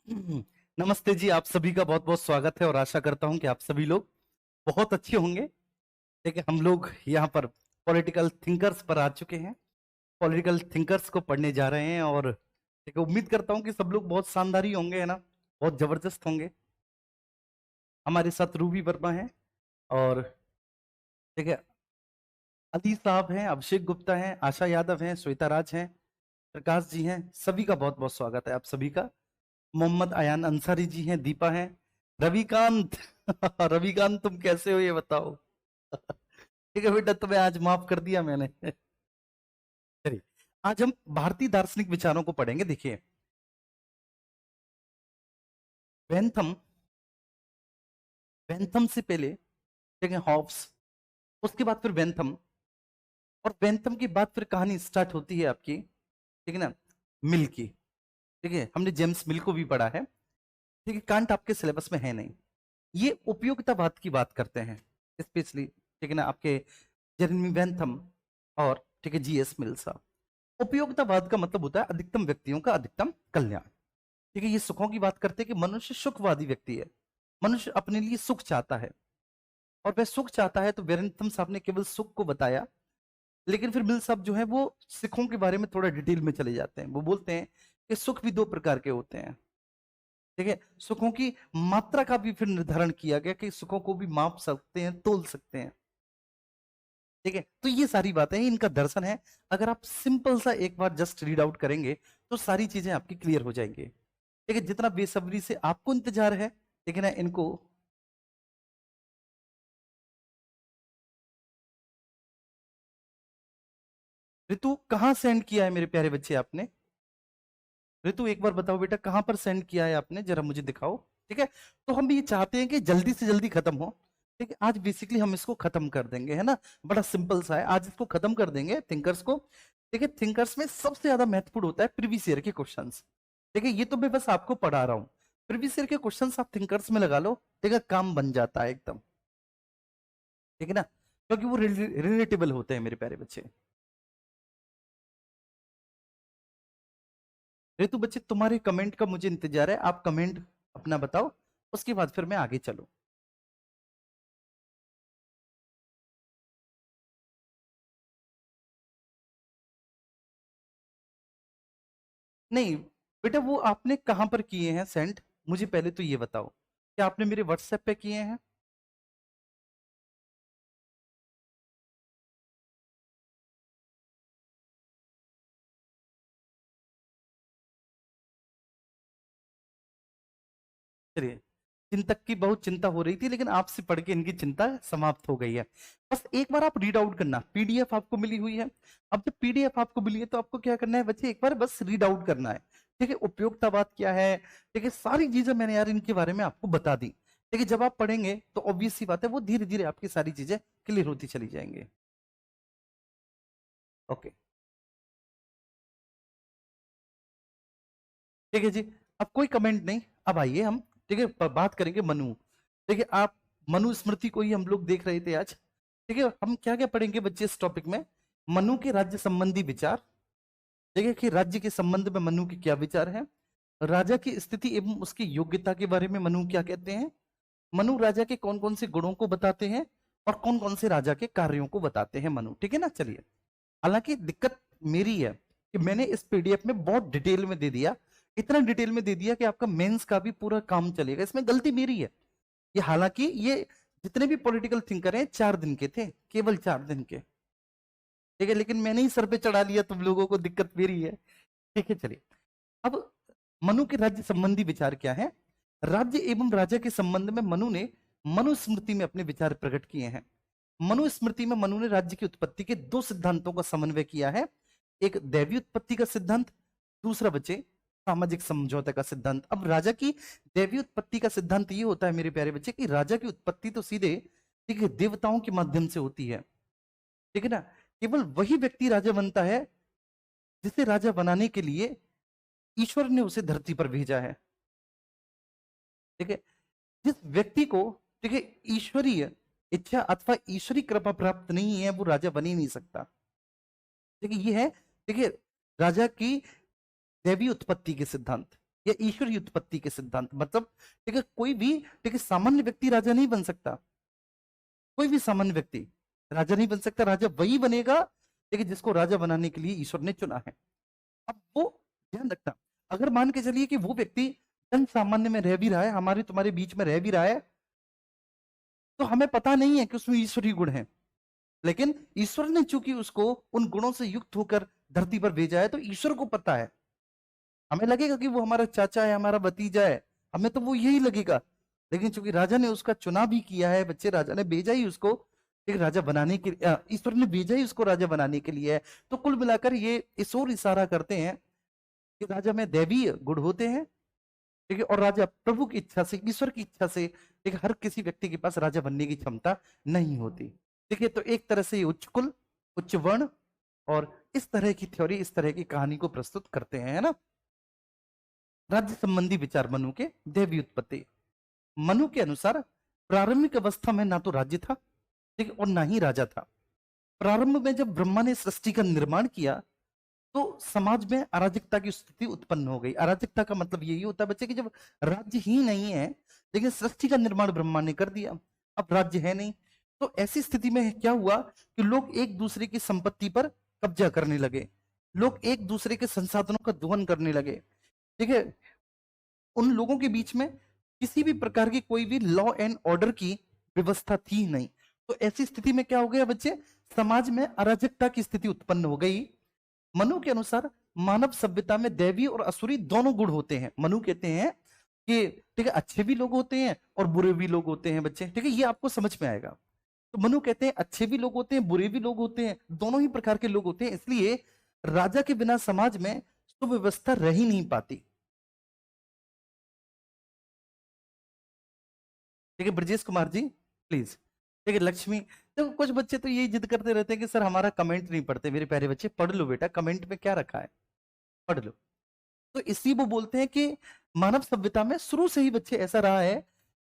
नमस्ते जी, आप सभी का बहुत बहुत स्वागत है और आशा करता हूं कि आप सभी लोग बहुत अच्छे होंगे। देखिए, हम लोग यहाँ पर पॉलिटिकल थिंकर्स पर आ चुके हैं। पॉलिटिकल थिंकर्स को पढ़ने जा रहे हैं और देखिए, उम्मीद करता हूं कि सब लोग बहुत शानदार ही होंगे, है ना? बहुत जबरदस्त होंगे। हमारे साथ रूबी वर्मा है और देखिए, अली साहब हैं, अभिषेक गुप्ता हैं, आशा यादव हैं, श्वेता राज हैं, प्रकाश जी हैं। सभी का बहुत बहुत स्वागत है आप सभी का। मोहम्मद अयान अंसारी जी हैं, दीपा हैं, रविकांत। रविकांत, तुम कैसे हो ये बताओ। ठीक है बेटा, तुम्हें आज माफ कर दिया मैंने। चलिए, आज हम भारतीय दार्शनिक विचारों को पढ़ेंगे। देखिए, बेंथम, बेंथम से पहले ठीक है हॉब्स, उसके बाद फिर बेंथम, और बेंथम के बाद फिर कहानी स्टार्ट होती है आपकी, ठीक है ना, मिल की। ठीक है, हमने जेम्स मिल को भी पढ़ा है। ठीक है, कांट आपके सिलेबस में है नहीं। ये उपयोगितावाद की बात करते हैं स्पेशली, ठीक है ना, आपके जेरेमी बेंथम और ठीक है जीएस मिल साहब। उपयोगितावाद का मतलब होता है अधिकतम व्यक्तियों का अधिकतम कल्याण। ठीक है, ये सुखों की बात करते हैं कि मनुष्य सुखवादी व्यक्ति है। मनुष्य अपने लिए सुख चाहता है और वह सुख चाहता है, तो बेरेंथम साहब ने केवल सुख को बताया। लेकिन फिर मिल साहब जो है वो सुखों के बारे में थोड़ा डिटेल में चले जाते हैं। वो बोलते हैं कि सुख भी दो प्रकार के होते हैं। ठीक है, सुखों की मात्रा का भी फिर निर्धारण किया गया कि सुखों को भी माप सकते हैं, तोल सकते हैं। ठीक है, तो ये सारी बातें हैं, इनका दर्शन है। अगर आप सिंपल सा एक बार जस्ट रीड आउट करेंगे तो सारी चीजें आपकी क्लियर हो जाएंगी। ठीक है, जितना बेसब्री से आपको इंतजार है, ठीक है ना, इनको। ऋतु कहाँ सेंड किया है मेरे प्यारे बच्चे आपने? ऋतु एक बार बताओ बेटा, कहां पर सेंड किया है आपने, जरा मुझे दिखाओ। ठीक है, तो हम ये चाहते हैं कि जल्दी से जल्दी खत्म हो। ठीक है, आज बेसिकली हम इसको खत्म कर देंगे, है ना? बड़ा सिंपल सा है, आज इसको खत्म कर देंगे थिंकर्स को। ठीक है, थिंकर्स में सबसे ज्यादा महत्वपूर्ण होता है प्रीवियस ईयर के क्वेश्चंस। ठीक है, ये तो मैं बस आपको पढ़ा रहा हूँ। प्रीवियस ईयर के क्वेश्चंस आप थिंकर्स में लगा लो, ठीक है, काम बन जाता है एकदम। ठीक है ना, क्योंकि वो रिलेटेबल होते हैं मेरे प्यारे बच्चे। ऋतु बच्चे, तुम्हारे कमेंट का मुझे इंतजार है, आप कमेंट अपना बताओ, उसके बाद फिर मैं आगे चलूं। नहीं बेटा, वो आपने कहां पर किए हैं सेंड? मुझे पहले तो ये बताओ, क्या आपने मेरे व्हाट्सएप पे किए हैं? चलिए, चिंतक की बहुत चिंता हो रही थी, लेकिन आपसे पढ़ के इनकी चिंता समाप्त हो गई है। बस एक बार आप रीड आउट करना, पीडीएफ आपको मिली हुई है। अब जब पीडीएफ आपको मिली है तो आपको क्या करना है बच्चे, एक बार बस रीड आउट करना है। ठीक है, उपयोगितावाद क्या है, ठीक है, सारी चीजें मैंने यार इनके बारे में आपको बता दी। ठीक है, जब आप पढ़ेंगे तो ऑब्वियस सी बात है, वो धीरे धीरे आपकी सारी चीजें क्लियर होती चली जाएंगी। ओके, ठीक है जी। अब कोई कमेंट नहीं, अब आइए हम, ठीक है, बात करेंगे मनु। ठीक है, आप मनु स्मृति को ही हम लोग देख रहे थे आज। ठीक है, हम क्या क्या पढ़ेंगे बच्चे इस टॉपिक में? मनु के राज्य संबंधी विचार। ठीक है, कि राज्य के संबंध में मनु के क्या विचार हैं। राजा की स्थिति एवं उसकी योग्यता के बारे में मनु क्या कहते हैं। मनु राजा के कौन कौन से गुणों को बताते हैं और कौन कौन से राजा के कार्यों को बताते हैं मनु। ठीक है ना, चलिए। हालांकि दिक्कत मेरी है कि मैंने इस पीडीएफ में बहुत डिटेल में दे दिया, इतना डिटेल में दे दिया कि आपका मेंस का भी पूरा काम चलेगा। इसमें गलती मेरी है। ये हालांकि ये जितने भी पॉलिटिकल थिंकर हैं 4 दिन के थे, केवल 4 दिन के। ठीक है, लेकिन मैंने ही सर पे चढ़ा लिया, तुम लोगों को दिक्कत मेरी है। ठीक है, चलिए। अब मनु के राज्य संबंधी विचार क्या है? राज्य एवं राजा के संबंध में मनु ने मनुस्मृति में अपने विचार प्रकट किए हैं। मनुस्मृति में मनु ने राज्य की उत्पत्ति के 2 सिद्धांतों का समन्वय किया है। एक दैवीय उत्पत्ति का सिद्धांत, दूसरा बच्चे सामाजिक समझौते का सिद्धांत। अब राजा की दैवीय उत्पत्ति का सिद्धांत ये होता है मेरे प्यारे बच्चे, कि राजा की उत्पत्ति तो सीधे, ठीक है, देवताओं के माध्यम से होती है। ठीक है ना, केवल वही व्यक्ति राजा बनता है जिसे राजा बनाने के लिए ईश्वर ने उसे धरती पर भेजा है। ठीक है, जिस व्यक्ति को, ठीक है, ईश्वरीय इच्छा अथवा ईश्वरी कृपा प्राप्त नहीं है, वो राजा बन ही नहीं सकता। ठीक है, ये है, ठीक है, राजा की दैवी उत्पत्ति के सिद्धांत। या ईश्वरीय उत्पत्ति के सिद्धांत। मतलब ठीक है, कोई भी ठीक है सामान्य व्यक्ति राजा नहीं बन सकता, कोई भी सामान्य व्यक्ति राजा नहीं बन सकता। राजा वही बनेगा ठीक है जिसको राजा बनाने के लिए ईश्वर ने चुना है। अब वो ध्यान रखना, अगर मान के चलिए कि वो व्यक्ति जन सामान्य में रह भी रहा है, हमारे तुम्हारे बीच में रह भी रहा है, तो हमें पता नहीं है कि उसमें ईश्वरीय गुण है, लेकिन ईश्वर ने चूंकि उसको उन गुणों से युक्त होकर धरती पर भेजा है, तो ईश्वर को पता है। हमें लगेगा कि वो हमारा चाचा है, हमारा भतीजा है, हमें तो वो यही लगेगा, लेकिन चूंकि राजा ने उसका चुनाव भी किया है, बच्चे राजा ने भेजा ही उसको एक राजा बनाने के ईश्वर ने भेजा ही उसको राजा बनाने के लिए है। तो कुल मिलाकर ये इस ओर इशारा करते हैं कि राजा में दैवीय गुण होते हैं, ठीक है, और राजा प्रभु की इच्छा से, ईश्वर की इच्छा से, ठीक है, हर किसी व्यक्ति के पास राजा बनने की क्षमता नहीं होती। देखिए, तो एक तरह से ये उच्च कुल, उच्च वर्ण और इस तरह की थ्योरी, इस तरह की कहानी को प्रस्तुत करते हैं, है ना। राज्य संबंधी विचार मनु के, दैवी उत्पत्ति। मनु के अनुसार प्रारंभिक अवस्था में ना तो राज्य था, ठीक है, और ना ही राजा था। प्रारंभ में जब ब्रह्मा ने सृष्टि का निर्माण किया, तो समाज में अराजकता की स्थिति उत्पन्न हो गई। अराजकता का मतलब यही होता है बच्चे कि जब राज्य ही नहीं है, लेकिन सृष्टि का निर्माण ब्रह्मा ने कर दिया, अब राज्य है नहीं, तो ऐसी स्थिति में क्या हुआ कि लोग एक दूसरे की संपत्ति पर कब्जा करने लगे, लोग एक दूसरे के संसाधनों का दोहन करने लगे, ठीक है। उन लोगों के बीच में किसी भी प्रकार की कोई भी लॉ एंड ऑर्डर की व्यवस्था थी नहीं। तो ऐसी स्थिति में क्या हो गया बच्चे, समाज में अराजकता की स्थिति उत्पन्न हो गई। मनु के अनुसार मानव सभ्यता में दैवी और असुरी दोनों गुण होते हैं। मनु कहते हैं कि ठीक है, अच्छे भी लोग होते हैं और बुरे भी लोग होते हैं बच्चे, ठीक है, ये आपको समझ में आएगा। तो मनु कहते हैं अच्छे भी लोग होते हैं, बुरे भी लोग होते हैं, दोनों ही प्रकार के लोग होते हैं, इसलिए राजा के बिना समाज में सुव्यवस्था रह ही नहीं पाती। ठीक है ब्रजेश कुमार जी, प्लीज। ठीक है लक्ष्मी, तो कुछ बच्चे तो यही जिद करते रहते हैं कि सर हमारा कमेंट नहीं पढ़ते। मेरे प्यारे बच्चे, पढ़ लो बेटा, कमेंट में क्या रखा है, पढ़ लो। तो इसी वो बोलते हैं कि मानव सभ्यता में शुरू से ही बच्चे ऐसा रहा है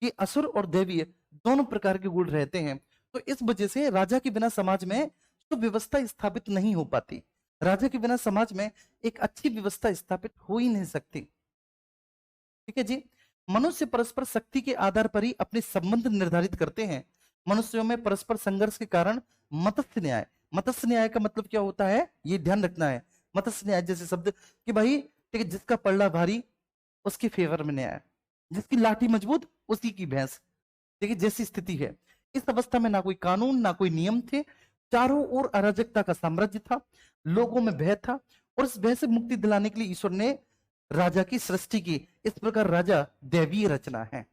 कि असुर और दैवीय दोनों प्रकार के गुण रहते हैं। तो इस वजह से राजा के बिना समाज में तो व्यवस्था स्थापित नहीं हो पाती। राजा के बिना समाज में एक अच्छी व्यवस्था स्थापित हो ही नहीं सकती। ठीक है जी। मनुष्य परस्पर शक्ति के आधार पर ही अपने संबंध निर्धारित करते हैं। मनुष्यों में परस्पर संघर्ष के कारण मत्स्य न्याय, मत्स्य न्याय का मतलब क्या होता है ये ध्यान रखना है। मत्स्य न्याय जैसे शब्द कि भाई ठीक है, जिसका पल्ला भारी उसके फेवर में न्याय, जिसकी लाठी मजबूत उसी की भैंस, ठीक है, जैसी स्थिति है। इस अवस्था में ना कोई कानून ना कोई नियम थे, चारों ओर अराजकता का साम्राज्य था, लोगों में भय था, और इस भय से मुक्ति दिलाने के लिए ईश्वर ने राजा की सृष्टि की। इस प्रकार राजा दैवीय रचना है।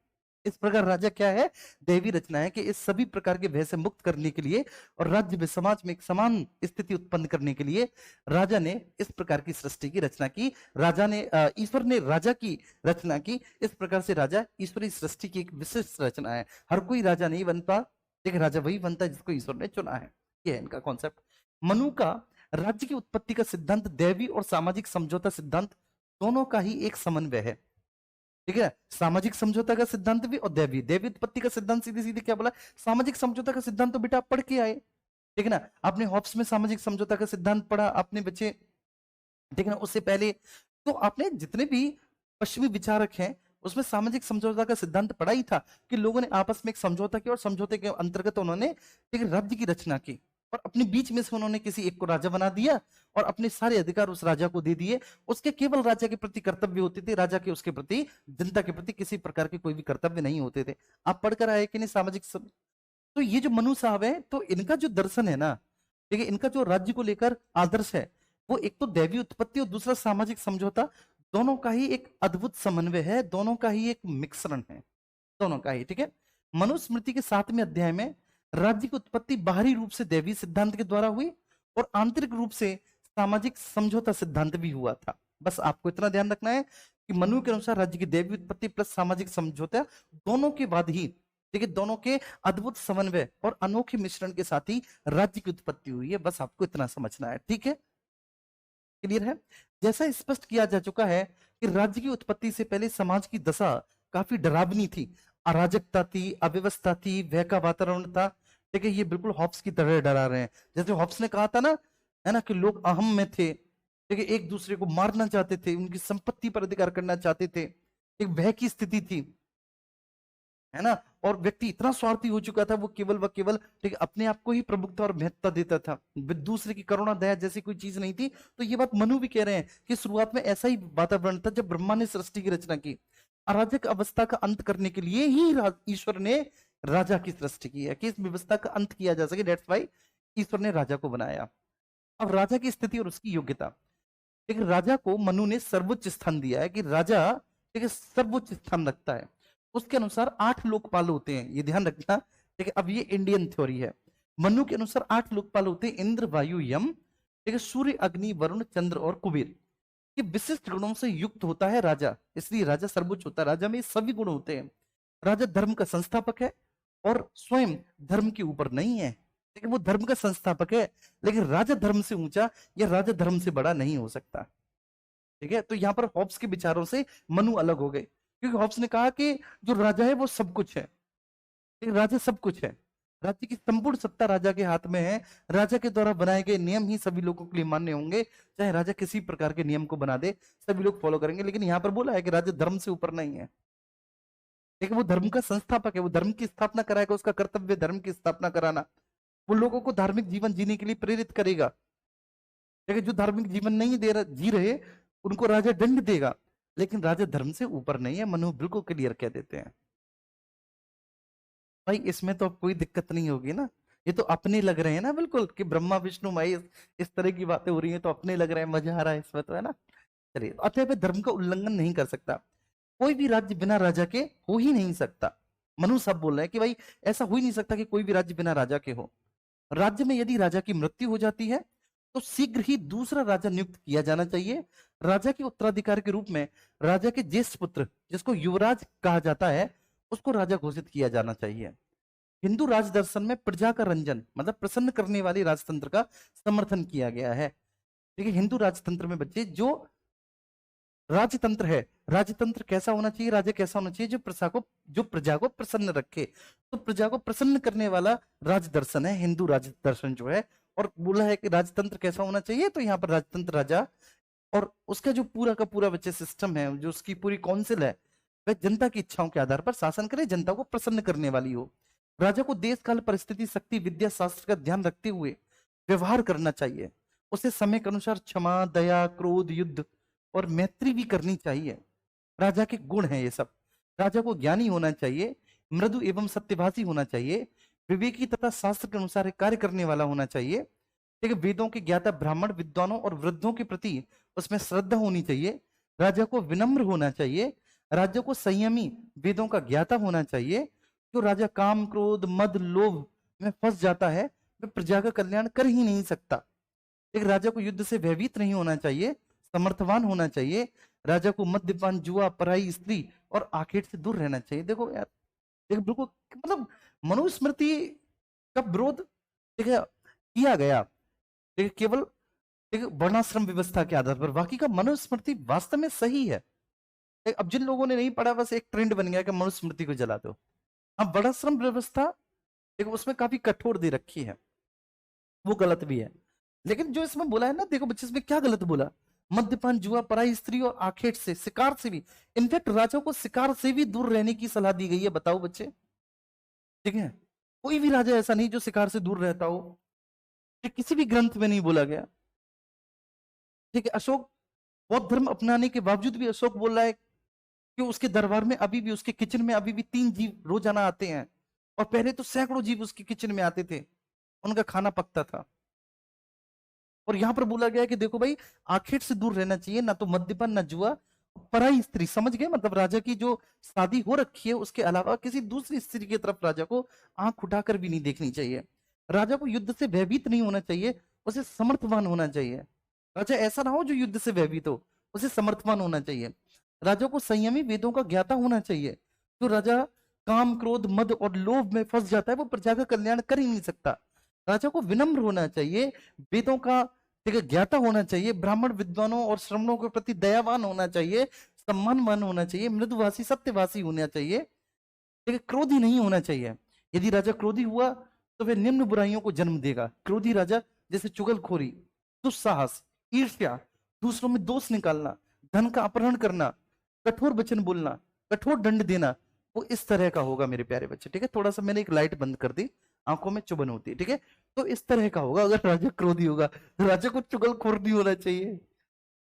इस प्रकार राजा क्या है, दैवी रचना है कि इस सभी प्रकार के भय से मुक्त करने के लिए और राज्य में समाज में एक समान स्थिति उत्पन्न करने के लिए राजा ने इस प्रकार की सृष्टि की रचना की। राजा ने ईश्वर ने राजा की रचना की। इस प्रकार से राजा ईश्वरीय सृष्टि की एक विशिष्ट रचना है। हर कोई राजा नहीं बनता, लेकिन राजा वही बनता है जिसको ईश्वर ने चुना है। ये है इनका कॉन्सेप्ट। मनु का राज्य की उत्पत्ति का सिद्धांत दैवी और सामाजिक समझौता सिद्धांत दोनों का ही एक समन्वय है। ठीक है, सामाजिक समझौता का सिद्धांत भी और दैवी दैवी उत्पत्ति का सिद्धांत सीधे सीधे क्या बोला, सामाजिक समझौता का सिद्धांत तो बेटा आप पढ़ के आए, ठीक है ना। आपने हॉब्स में सामाजिक समझौता का सिद्धांत पढ़ा आपने बच्चे, ठीक है ना। उससे पहले तो आपने जितने भी पश्चिमी विचारक हैं उसमें सामाजिक समझौता का सिद्धांत पढ़ा ही था कि लोगों ने आपस में एक समझौता किया और समझौते के अंतर्गत उन्होंने एक राज्य की रचना की और अपने बीच में से उन्होंने किसी एक को राजा बना दिया और अपने सारे अधिकार उस राजा को दे दिए। उसके केवल राजा के प्रति कर्तव्य होते थे, राजा के उसके प्रति जनता के प्रति किसी प्रकार के कोई भी कर्तव्य नहीं होते थे। आप पढ़कर आए कि नहीं सामाजिक तो ये जो मनु साहब है तो इनका जो दर्शन है ना, ठीक है, इनका जो राज्य को लेकर आदर्श है वो एक तो दैवी उत्पत्ति और दूसरा सामाजिक समझौता, दोनों का ही एक अद्भुत समन्वय है, दोनों का ही एक मिश्रण है, दोनों का ही। ठीक है, मनुस्मृति के 7वें अध्याय में राज्य की उत्पत्ति बाहरी रूप से दैवी सिद्धांत के द्वारा हुई और आंतरिक रूप से सामाजिक समझौता सिद्धांत भी हुआ था। बस आपको इतना ध्यान रखना है कि मनु के अनुसार राज्य की दैवी उत्पत्ति प्लस सामाजिक समझौता दोनों के बाद ही, ठीक है, दोनों के अद्भुत समन्वय और अनोखे मिश्रण के साथ ही राज्य की उत्पत्ति हुई है। बस आपको इतना समझना है। ठीक है, क्लियर है। जैसा स्पष्ट किया जा चुका है कि राज्य की उत्पत्ति से पहले समाज की दशा काफी डरावनी थी, अराजकता थी, अव्यवस्था थी, भय का वातावरण था। ठीक है, ये बिल्कुल हॉब्स की तरह डरा रहे हैं। जैसे हॉब्स ने कहा था ना, है ना, कि लोग अहम में थे, ठीक है, एक दूसरे को मारना चाहते थे, उनकी संपत्ति पर अधिकार करना चाहते थे, एक भय की स्थिति थी, है ना। और व्यक्ति इतना स्वार्थी हो चुका था, वो केवल व केवल ठीक है अपने आप को ही प्रभुत्व और महत्ता देता था, दूसरे की करुणा दया जैसी कोई चीज नहीं थी। तो ये बात मनु भी कह रहे हैं कि शुरुआत में ऐसा ही वातावरण था जब ब्रह्मा ने सृष्टि की रचना की। अराजक अवस्था का अंत करने के लिए ही ईश्वर ने राजा की सृष्टि की है, कि इस व्यवस्था का अंत किया जा सके, दैट्स व्हाई ईश्वर ने राजा को बनाया। अब राजा की स्थिति और उसकी योग्यता, लेकिन राजा को मनु ने सर्वोच्च स्थान दिया है, कि राजा ठीक है सर्वोच्च स्थान रखता है। उसके अनुसार 8 लोकपाल होते हैं, ये ध्यान रखना। ठीक है, अब ये इंडियन थ्योरी है। मनु के अनुसार 8 लोकपाल होते हैं, इंद्र वायु यम, ठीक है, सूर्य अग्नि वरुण चंद्र और कुबेर। ये विशिष्ट गुणों से युक्त होता है राजा, इसलिए राजा सर्वोच्च होता है। राजा में सभी गुण होते हैं। राजा धर्म का संस्थापक है और स्वयं धर्म के ऊपर नहीं है, लेकिन वो धर्म का संस्थापक है, लेकिन राजा धर्म से ऊंचा या राजा धर्म से बड़ा नहीं हो सकता। ठीक है, तो यहां पर हॉब्स के विचारों से मनु अलग हो गए, क्योंकि हॉब्स ने कहा कि जो राजा है वो सब कुछ है, लेकिन राजा सब कुछ है, राज्य की संपूर्ण सत्ता राजा के हाथ में है। राजा के द्वारा बनाए गए नियम ही सभी लोगों के लिए मान्य होंगे, चाहे राजा किसी प्रकार के नियम को बना दे, सभी लोग फॉलो करेंगे। लेकिन यहां पर बोला है कि राजा धर्म से ऊपर नहीं है, लेकिन वो धर्म का संस्थापक है, वो धर्म की स्थापना कराएगा, उसका कर्तव्य धर्म की स्थापना कराना। वो लोगों को धार्मिक जीवन जीने के लिए प्रेरित करेगा, लेकिन जो धार्मिक जीवन नहीं जी रहे उनको राजा दंड देगा, लेकिन राजा धर्म से ऊपर नहीं है। मनु बिल्कुल क्लियर कह देते हैं। भाई इसमें तो अब कोई दिक्कत नहीं होगी ना, ये तो अपने लग रहे हैं ना बिल्कुल, कि ब्रह्मा विष्णु महेश इस तरह की बातें हो रही हैं, तो अपने लग रहे हैं, मजा आ रहा है इसमें तो, है ना। चलिए, अतः धर्म का उल्लंघन नहीं कर सकता, कोई भी राज्य बिना राजा के हो ही नहीं सकता। मनु सब बोल रहे हैं कि भाई ऐसा हो ही नहीं सकता कि कोई भी राज्य बिना राजा के हो। राज्य में यदि राजा की मृत्यु हो जाती है तो शीघ्र ही दूसरा राजा नियुक्त किया जाना चाहिए। राजा के उत्तराधिकारी के रूप में राजा के ज्येष्ठ पुत्र, जिसको युवराज कहा जाता है, उसको राजा घोषित किया जाना चाहिए। हिंदू राज दर्शन में प्रजा का रंजन मतलब प्रसन्न करने वाली राजतंत्र का समर्थन किया गया है। देखिए, हिंदू राजतंत्र में बच्चे जो राजतंत्र है, राजतंत्र कैसा होना चाहिए, राजा कैसा होना चाहिए, जो प्रजा को प्रसन्न रखे। तो प्रजा को प्रसन्न करने वाला राज दर्शन है हिंदू राज दर्शन जो है। और बोला है कि राजतंत्र कैसा होना चाहिए, तो यहाँ पर राजतंत्र राजा और उसका जो पूरा का पूरा बच्चे सिस्टम है, जो उसकी पूरी काउंसिल है, वह जनता की इच्छाओं के आधार पर शासन करे, जनता को प्रसन्न करने वाली हो। राजा को देश काल परिस्थिति शक्ति विद्या शास्त्र का ध्यान रखते हुए व्यवहार करना चाहिए। उसे समय के अनुसार क्षमा दया क्रोध युद्ध और मैत्री भी करनी चाहिए। राजा के गुण है ये सब। राजा को ज्ञानी होना चाहिए, मृदु एवं सत्यभाषी होना चाहिए, विवेकी तथा शास्त्र के अनुसार कार्य करने वाला होना चाहिए। ठीक है, वेदों के ज्ञाता ब्राह्मण विद्वानों और वृद्धों के प्रति उसमें श्रद्धा होनी चाहिए। राजा को विनम्र होना चाहिए। राजा को संयमी वेदों का ज्ञाता होना चाहिए। जो राजा काम क्रोध मद लोभ में फंस जाता है वह प्रजा का कल्याण कर ही नहीं सकता। एक राजा को युद्ध से भयभीत नहीं होना चाहिए, समर्थवान होना चाहिए। राजा को मद्यपान जुआ पराई स्त्री और आखेट से दूर रहना चाहिए। देखो यार, देखो बिल्कुल मतलब मनुस्मृति का विरोध ठीक है किया गया, ठीक है, केवल एक वर्णाश्रम व्यवस्था के आधार पर। बाकी का मनुस्मृति वास्तव में सही है। अब जिन लोगों ने नहीं पढ़ा, बस एक ट्रेंड बन गया कि मनुस्मृति को जला दो। अब वर्णाश्रम व्यवस्था देखो उसमें काफी कठोर दे रखी है, वो गलत भी है। लेकिन जो इसमें बोला है ना, देखो बच्चे इसमें क्या गलत बोला, मद्यपान जुआ पराई स्त्री और आखेट से शिकार से भी, इनफैक्ट राजा को शिकार से भी दूर रहने की सलाह दी गई है। बताओ बच्चे, ठीक है, कोई भी राजा ऐसा नहीं जो शिकार से दूर रहता हो, किसी भी ग्रंथ में नहीं बोला गया। ठीक है, अशोक बौद्ध धर्म अपनाने के बावजूद भी अशोक बोल रहा है कि उसके दरबार में अभी भी, उसके किचन में अभी भी 3 जीव रोजाना आते हैं, और पहले तो सैकड़ों जीव उसके किचन में आते थे, उनका खाना पकता था। और यहां पर बोला गया है कि देखो भाई, आखेट से दूर रहना चाहिए, ना तो मद्यपान ना जुआ, पराई स्त्री, समझ गए, मतलब राजा की जो शादी हो रखी है उसके अलावा किसी दूसरी स्त्री की तरफ राजा को आंख उठाकर भी नहीं देखनी चाहिए। राजा को युद्ध से भयभीत नहीं होना चाहिए, उसे समर्थवान होना चाहिए। राजा ऐसा ना हो जो युद्ध से भयभीत हो, उसे समर्थवान होना चाहिए। राजा को संयमी वेदों का ज्ञाता होना चाहिए। जो राजा काम क्रोध मद और लोभ में फंस जाता है वो प्रजा का कल्याण कर ही नहीं सकता। राजा को विनम्र होना चाहिए, वेदों का ठीक है ज्ञाता होना चाहिए, ब्राह्मण विद्वानों और श्रमणों के प्रति दयावान होना चाहिए, सम्मानवान होना चाहिए, मृदुभाषी सत्यभाषी होना चाहिए, ठीक है, क्रोधी नहीं होना चाहिए। यदि राजा क्रोधी हुआ तो वह निम्न बुराइयों को जन्म देगा। क्रोधी राजा जैसे चुगलखोरी, दुस्साहस, ईर्ष्या दूसरों में दोष निकालना, धन का अपहरण करना, कठोर वचन बोलना, कठोर दंड देना, वो इस तरह का होगा मेरे प्यारे बच्चे। ठीक है, थोड़ा सा मैंने एक लाइट बंद कर दी, आंखों में चुभन होती है। ठीक है, तो इस तरह का होगा। अगर राजा क्रोधी होगा तो राजा को चुगलखोर नहीं होना चाहिए।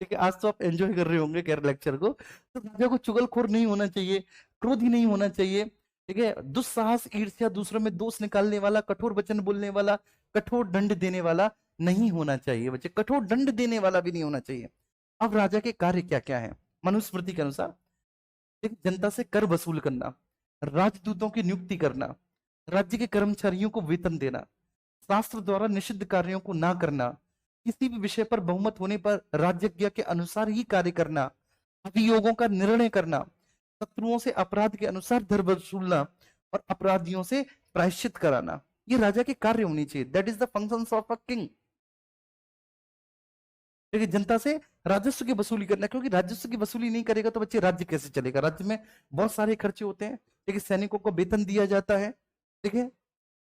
ठीक है, आज तो आप एंजॉय कर रहे होंगे खैर लेक्चर को, तो राजा को चुगलखोर नहीं होना चाहिए, क्रोधी नहीं होना चाहिए। ठीक है, दुस्साहस, ईर्ष्या, दूसरों में दोष निकालने वाला, कठोर वचन बोलने वाला, कठोर दंड देने वाला नहीं होना चाहिए बच्चे, कठोर दंड देने वाला भी नहीं होना चाहिए। अब राजा के कार्य क्या क्या है मनुस्मृति के अनुसार? देखिए, जनता से कर वसूल करना, राजदूतों की नियुक्ति करना, राज्य के कर्मचारियों को वेतन देना, शास्त्र द्वारा निषिद्ध कार्यों को ना करना, किसी भी विषय पर बहुमत होने पर राज्यज्ञ के अनुसार ही कार्य करना, अभियोगों का निर्णय करना, शत्रुओं से अपराध के अनुसार धन वसूलना और अपराधियों से प्रायश्चित कराना, ये राजा के कार्य होनी चाहिए। That is the functions of a king. देखिए, जनता से राजस्व की वसूली करना, क्योंकि राजस्व की वसूली नहीं करेगा तो बच्चे राज्य कैसे चलेगा? राज्य में बहुत सारे खर्चे होते हैं। देखिए, सैनिकों को वेतन दिया जाता है। ठीक है,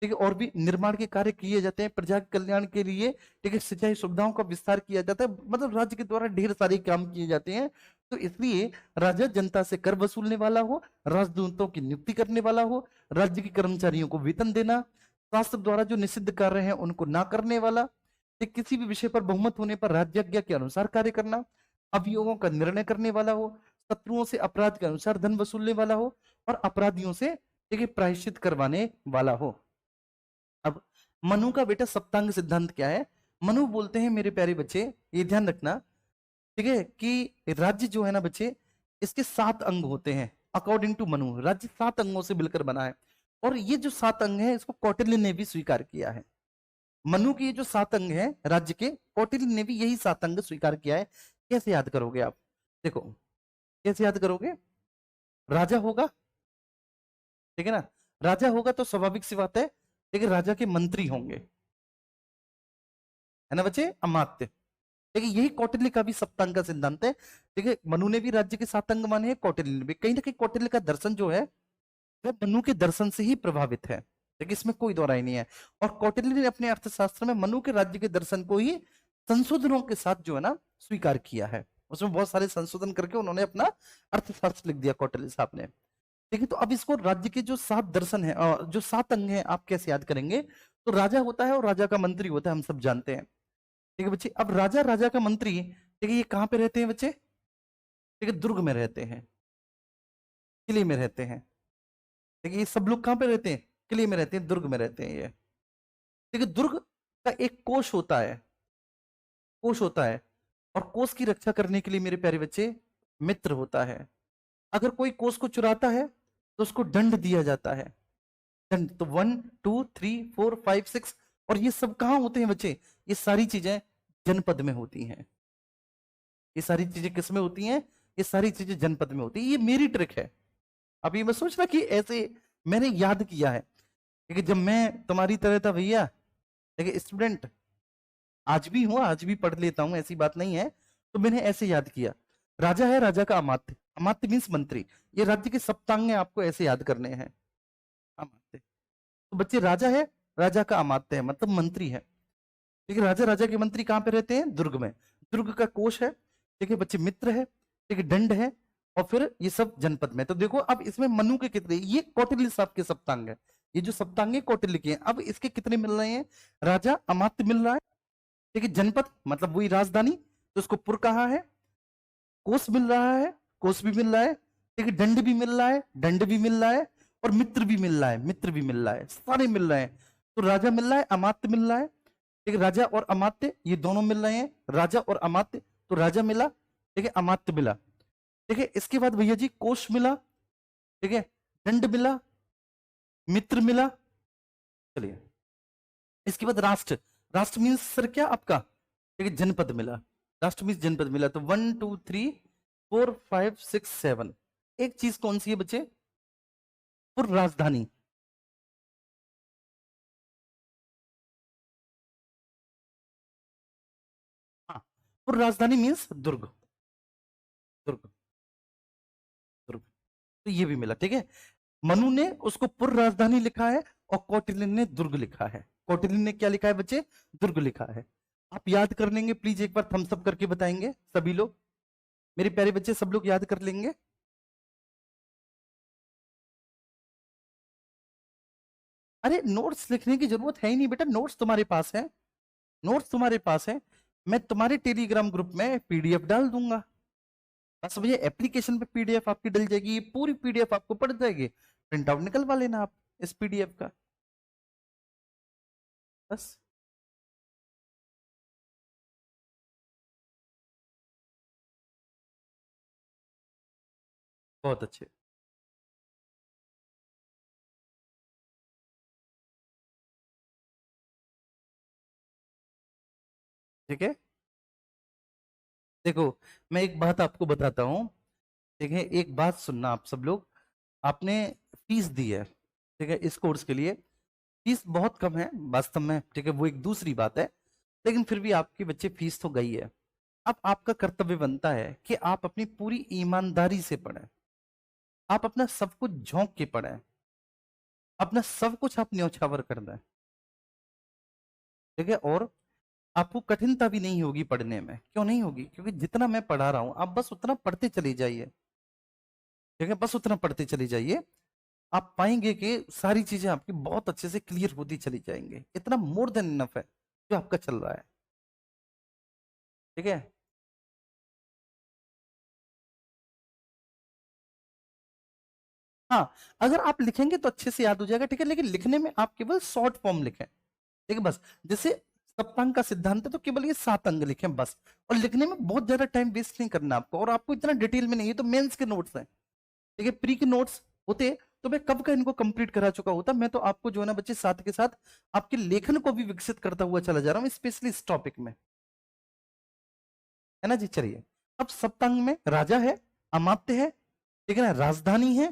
ठीक है, और भी निर्माण के कार्य किए जाते हैं प्रजा के कल्याण के लिए। ठीक है, सिंचाई सुविधाओं का विस्तार किया जाता है, मतलब राज्य के द्वारा ढेर सारे काम किए जाते हैं। तो इसलिए राजा जनता से कर वसूलने वाला हो, राजदूतों की नियुक्ति करने वाला हो, राज्य के कर्मचारियों को वेतन देना, शास्त्र द्वारा जो निषिद्ध कार्य हैं उनको ना करने वाला, ठीक, किसी भी विषय पर बहुमत होने पर राज्यज्ञ के अनुसार कार्य करना, अभियोगों का निर्णय करने वाला हो, शत्रुओं से अपराध के अनुसार धन वसूलने वाला हो और अपराधियों से, ठीक है, प्रायश्चित करवाने वाला हो। अब मनु का बेटा सप्तांग सिद्धांत क्या है? मनु बोलते हैं मेरे प्यारे बच्चे, ये ध्यान रखना, ठीक है, कि राज्य जो है ना बच्चे, इसके 7 अंग होते हैं। अकॉर्डिंग टू मनु राज्य 7 अंगों से मिलकर बना है, और ये जो 7 अंग है इसको कौटिल्य ने भी स्वीकार किया है। मनु के ये जो 7 अंग है राज्य के, कौटिल्य ने भी यही 7 अंग स्वीकार किया है। कैसे याद करोगे आप? देखो, कैसे याद करोगे? राजा होगा, ठीक है ना, राजा होगा तो स्वाभाविक सी बात है, लेकिन राजा के मंत्री होंगे, है ना बच्चे, अमात्य। देखिए, यही कौटिल्य का भी सप्तांग का सिद्धांत है। देखिए, मनु ने भी राज्य के 7 अंग माने हैं, कौटिल्य ने भी। कहीं ना कहीं कौटिल्य का दर्शन जो है वह मनु के दर्शन से ही प्रभावित है। देखिए, इसमें कोई दो राय नहीं है। और कौटिल्य ने अपने अर्थशास्त्र में मनु के राज्य के दर्शन को ही संशोधनों के साथ जो है ना स्वीकार किया है। उसमें बहुत सारे संशोधन करके उन्होंने अपना अर्थशास्त्र लिख दिया कौटिल्य साहब ने। देखिए, तो अब इसको राज्य के जो 7 दर्शन है, जो 7 अंग हैं, आप कैसे याद करेंगे? तो राजा होता है और राजा का मंत्री होता है, हम सब जानते हैं। ठीक है बच्चे, अब राजा, राजा का मंत्री, ठीक है, ये कहाँ पे रहते हैं बच्चे? ठीक है, दुर्ग में रहते हैं, किले में रहते हैं। ठीक है, ये सब लोग कहाँ पे रहते हैं? किले में रहते हैं, दुर्ग में रहते हैं ये। ठीक है, दुर्ग का एक कोष होता है, कोष होता है, और कोष की रक्षा करने के लिए मेरे प्यारे बच्चे मित्र होता है। अगर कोई कोष को चुराता है तो उसको दंड दिया जाता है। दंड तो 1 2 3 4 5 6, और ये सब कहाँ होते हैं बच्चे? ये सारी चीजें जनपद में होती हैं। ये सारी चीजें किस में होती हैं? ये सारी चीजें जनपद में होती है। ये मेरी ट्रिक है। अब ये मैं सोच रहा कि ऐसे मैंने याद किया है, क्योंकि जब मैं तुम्हारी तरह था भैया, देखिए स्टूडेंट, आज भी हूं, आज भी पढ़ लेता हूं, ऐसी बात नहीं है, तो मैंने ऐसे याद किया। राजा है, राजा का अमात्य, अमात्य मीन्स मंत्री। ये राज्य के सप्तांग आपको ऐसे याद करने हैं, अमात्य। तो बच्चे, राजा है, राजा का अमात्य है, मतलब मंत्री है। ठीक है, राजा, राजा के मंत्री कहाँ पे रहते हैं? दुर्ग में। दुर्ग का कोष है, ठीक है बच्चे, मित्र है, ठीक है, दंड है, और फिर ये सब जनपद में। तो देखो, अब इसमें मनु के कितने, ये कौटिल्य साहब के सप्तांग है, ये जो सप्तांग है कौटिल्य के हैं। अब इसके कितने मिल रहे हैं? राजा, अमात्य मिल रहा है, ठीक है, जनपद मतलब वही राजधानी, तो उसको पुर कहा है, कोष मिल रहा है, कोष भी मिल रहा है, ठीक है, दंड भी मिल रहा है, दंड भी मिल रहा है, और मित्र भी मिल रहा है, मित्र भी मिल रहा है, सारे मिल रहे हैं। तो राजा मिल रहा है, अमात्य मिल रहा है, ठीक है, राजा और अमात्य ये दोनों मिल रहे हैं, राजा और अमात्य, तो राजा मिला, ठीक है, अमात्य मिला, ठीक है। इसके बाद भैया जी कोष मिला, ठीक है, दंड मिला, मित्र मिला, चलिए। इसके बाद राष्ट्र, राष्ट्र मीन्स सर क्या आपका? ठीक है, जनपद मिला, राष्ट्र मीन्स जनपद मिला। तो 1 2 3 4 5 6 7, एक चीज कौन सी है बच्चे? पुर राजधानी। हाँ, पुर राजधानी मीन्स दुर्ग, दुर्ग, दुर्ग। तो ये भी मिला, ठीक है। मनु ने उसको पुर राजधानी लिखा है और कौटिल्य ने दुर्ग लिखा है। कौटिल्य ने क्या लिखा है बच्चे? दुर्ग लिखा है। आप याद कर लेंगे प्लीज, एक बार थम्स अप करके बताएंगे सभी लोग, मेरे प्यारे बच्चे सब लोग याद कर लेंगे। अरे नोट्स लिखने की जरूरत है ही नहीं बेटा, नोट्स तुम्हारे पास है, नोट्स तुम्हारे पास है। मैं तुम्हारे टेलीग्राम ग्रुप में पीडीएफ डाल दूंगा, बस मुझे एप्लीकेशन पे पीडीएफ आपकी डल जाएगी, ये पूरी पीडीएफ आपको पड़ जाएगी, प्रिंट आउट निकलवा लेना आप इस पीडीएफ का, बस। बहुत अच्छे। ठीक है, देखो मैं एक बात आपको बताता हूँ, ठीक है, एक बात सुनना आप सब लोग, आपने फीस दी है, ठीक है, इस कोर्स के लिए फीस बहुत कम है वास्तव में, ठीक है, वो एक दूसरी बात है, लेकिन फिर भी आपकी बच्चे फीस तो गई है। अब आपका कर्तव्य बनता है कि आप अपनी पूरी ईमानदारी से पढ़ें, आप अपना सब कुछ झोंक के पढ़ें, अपना सब कुछ आप न्यौछावर कर दें, ठीक है, और आपको कठिनता भी नहीं होगी पढ़ने में, क्यों नहीं होगी, क्योंकि जितना मैं पढ़ा रहा हूं आप बस उतना पढ़ते चले जाइए, ठीक है, बस उतना पढ़ते चले जाइए, आप पाएंगे कि सारी चीजें आपकी बहुत अच्छे से क्लियर होती चली जाएंगे, इतना मोर देन इनफ है जो आपका चल रहा है, ठीक है। हाँ, अगर आप लिखेंगे तो अच्छे से याद हो जाएगा, ठीक है, लेकिन लिखने में आप केवल शॉर्ट फॉर्म लिखें, ठीक है, बस। जैसे सप्तांग का सिद्धांत है तो केवल ये 7 अंग लिखें बस, और लिखने में बहुत ज्यादा टाइम वेस्ट नहीं करना आपको, और आपको इतना डिटेल में नहीं, ये तो मेंस के नोट्स हैं, ठीक है, प्री के नोट्स होते तो मैं कब का इनको कंप्लीट करा चुका होता, मैं तो आपको जो है ना बच्चे साथ के साथ आपके लेखन को भी विकसित करता हुआ चला जा रहा हूँ, स्पेशली इस टॉपिक में, है ना जी। चलिए, अब सप्तांग में राजा है, अमात्य है, ठीक है ना, राजधानी है,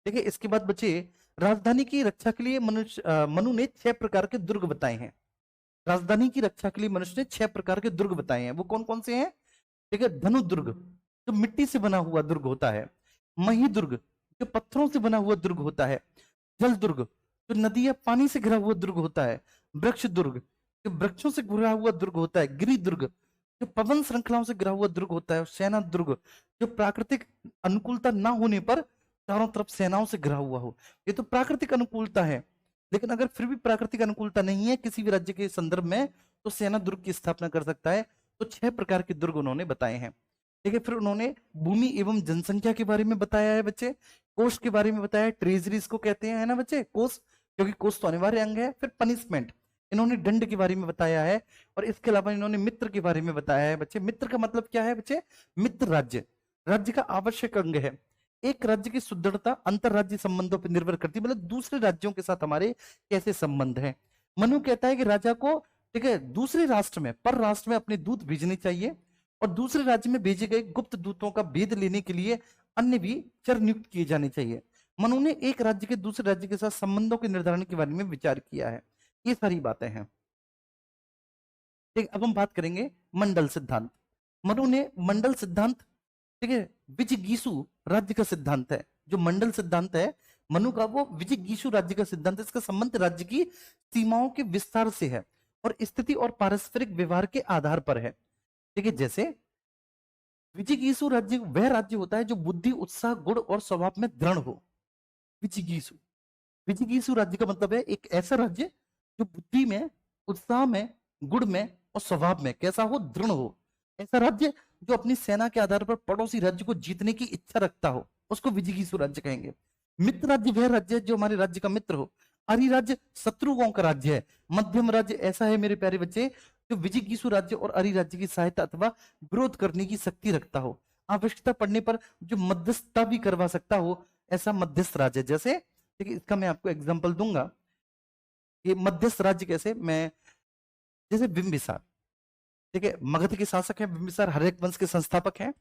ठीक है, इसके बाद बच्चे राजधानी की रक्षा के लिए मनु ने 6 प्रकार के दुर्ग बताए हैं, राजधानी की रक्षा के लिए मनुष्य ने 6 प्रकार के दुर्ग बताए हैं, वो कौन कौन से हैं, ठीक है, धनु दुर्ग जो मिट्टी से बना हुआ दुर्ग होता है, मही दुर्ग जो पत्थरों से बना हुआ दुर्ग होता है, जल दुर्ग जो नदी या पानी से घिरा हुआ दुर्ग होता है, वृक्ष दुर्ग जो वृक्षों से घिरा हुआ दुर्ग होता है, गिरि दुर्ग जो पवन श्रृंखलाओं से घिरा हुआ दुर्ग होता है, और सेना दुर्ग जो प्राकृतिक अनुकूलता ना होने पर चारों तरफ सेनाओं से घिरा हुआ हो, ये तो प्राकृतिक अनुकूलता है, लेकिन अगर फिर भी प्राकृतिक अनुकूलता नहीं है किसी भी राज्य के संदर्भ में, तो सेना दुर्ग की स्थापना कर सकता है, तो 6 प्रकार के दुर्ग उन्होंने बताए हैं, ठीक है। फिर उन्होंने भूमि एवं जनसंख्या के बारे में बताया है बच्चे, कोष के बारे में बताया है, ट्रेजरी इसको कहते हैं, है ना बच्चे, कोष, क्योंकि कोष तो अनिवार्य अंग है। फिर पनिशमेंट, इन्होंने दंड के बारे में बताया है, और इसके अलावा इन्होंने मित्र के बारे में बताया है बच्चे, मित्र का मतलब क्या है बच्चे, मित्र राज्य, राज्य का आवश्यक अंग है, एक राज्य की सुदृढ़ता अंतर राज्य संबंधों पर निर्भर करती है, मतलब दूसरे राज्यों के साथ हमारे कैसे संबंध हैं। मनु कहता है कि राजा को, ठीक है, दूसरे राष्ट्र में, पर राष्ट्र में अपने दूत भेजने चाहिए, और दूसरे राज्य में भेजे गए गुप्त दूतों का भेद लेने के लिए अन्य भी चर नियुक्त किए जाने चाहिए। मनु ने एक राज्य के दूसरे राज्य के साथ संबंधों के निर्धारण के बारे में विचार किया है, ये सारी बातें हैं, ठीक। अब हम बात करेंगे मंडल सिद्धांत। मनु ने मंडल सिद्धांत, ठीक है, विजिगीसु राज्य का सिद्धांत है, जो मंडल सिद्धांत है मनु का, वो विजिगीसु राज्य का सिद्धांत है, इसका संबंध राज्य की सीमाओं के विस्तार से है और स्थिति और पारस्परिक व्यवहार के आधार पर है, ठीक है। जैसे विजिगीसु राज्य वह राज्य होता है जो बुद्धि, उत्साह, गुण और स्वभाव में दृढ़ हो, विजिगीसु, विजिगीसु राज्य का मतलब है एक ऐसा राज्य जो बुद्धि में, उत्साह में, गुण में और स्वभाव में कैसा हो, दृढ़ हो, ऐसा राज्य जो अपनी सेना के आधार पर पड़ोसी राज्य को जीतने की इच्छा रखता हो, उसको विजिगीसु राज्य कहेंगे। मित्र राज्य वह राज्य है जो हमारे राज्य का मित्र हो, आर्य राज्य शत्रुओं का राज्य है, मध्यम राज्य ऐसा है मेरे प्यारे बच्चे जो विजिगीसु राज्य और आर्य राज्य की सहायता अथवा विरोध करने की शक्ति रखता हो, आवश्यकता पड़ने पर जो मध्यस्थता भी करवा सकता हो, ऐसा मध्यस्थ राज्य। जैसे, ठीक है, इसका मैं आपको एग्जांपल दूंगा कि मध्यस्थ राज्य कैसे, मैं जैसे बिंबिसार, ठीक है, मगध के शासक है बिंबिसार, हर्यक वंश के संस्थापक हैं,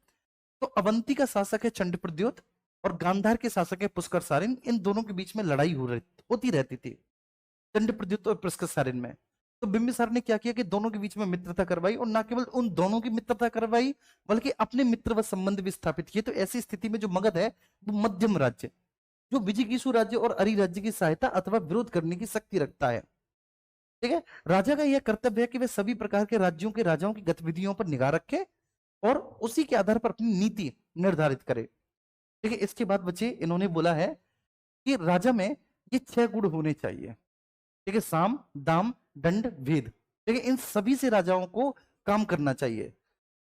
तो अवंती का शासक है चंडप्रद्योत, और गांधार के शासक है पुष्कर सारिन, इन दोनों के बीच में लड़ाई होती रहती थी, चंडप्रद्योत और पुष्कर सारिन में। तो बिंबिसार ने क्या किया कि दोनों के बीच में मित्रता करवाई, और न केवल उन दोनों की मित्रता करवाई बल्कि अपने मित्र व संबंध भी स्थापित किए। तो ऐसी स्थिति में जो मगध है वो मध्यम राज्य, जो विजिगीसु राज्य और अरि राज्य की सहायता अथवा विरोध करने की शक्ति रखता है, ठीक है। राजा का यह कर्तव्य है कि वे सभी प्रकार के राज्यों के राजाओं की गतिविधियों पर निगाह रखे और उसी के आधार पर अपनी नीति निर्धारित करे। ठीक है। इसके बाद बच्चे इन्होंने बोला है कि राजा में ये 6 गुण होने चाहिए। ठीक है। साम, दाम, दंड, भेद। ठीक है। इन सभी से राजाओं को काम करना चाहिए।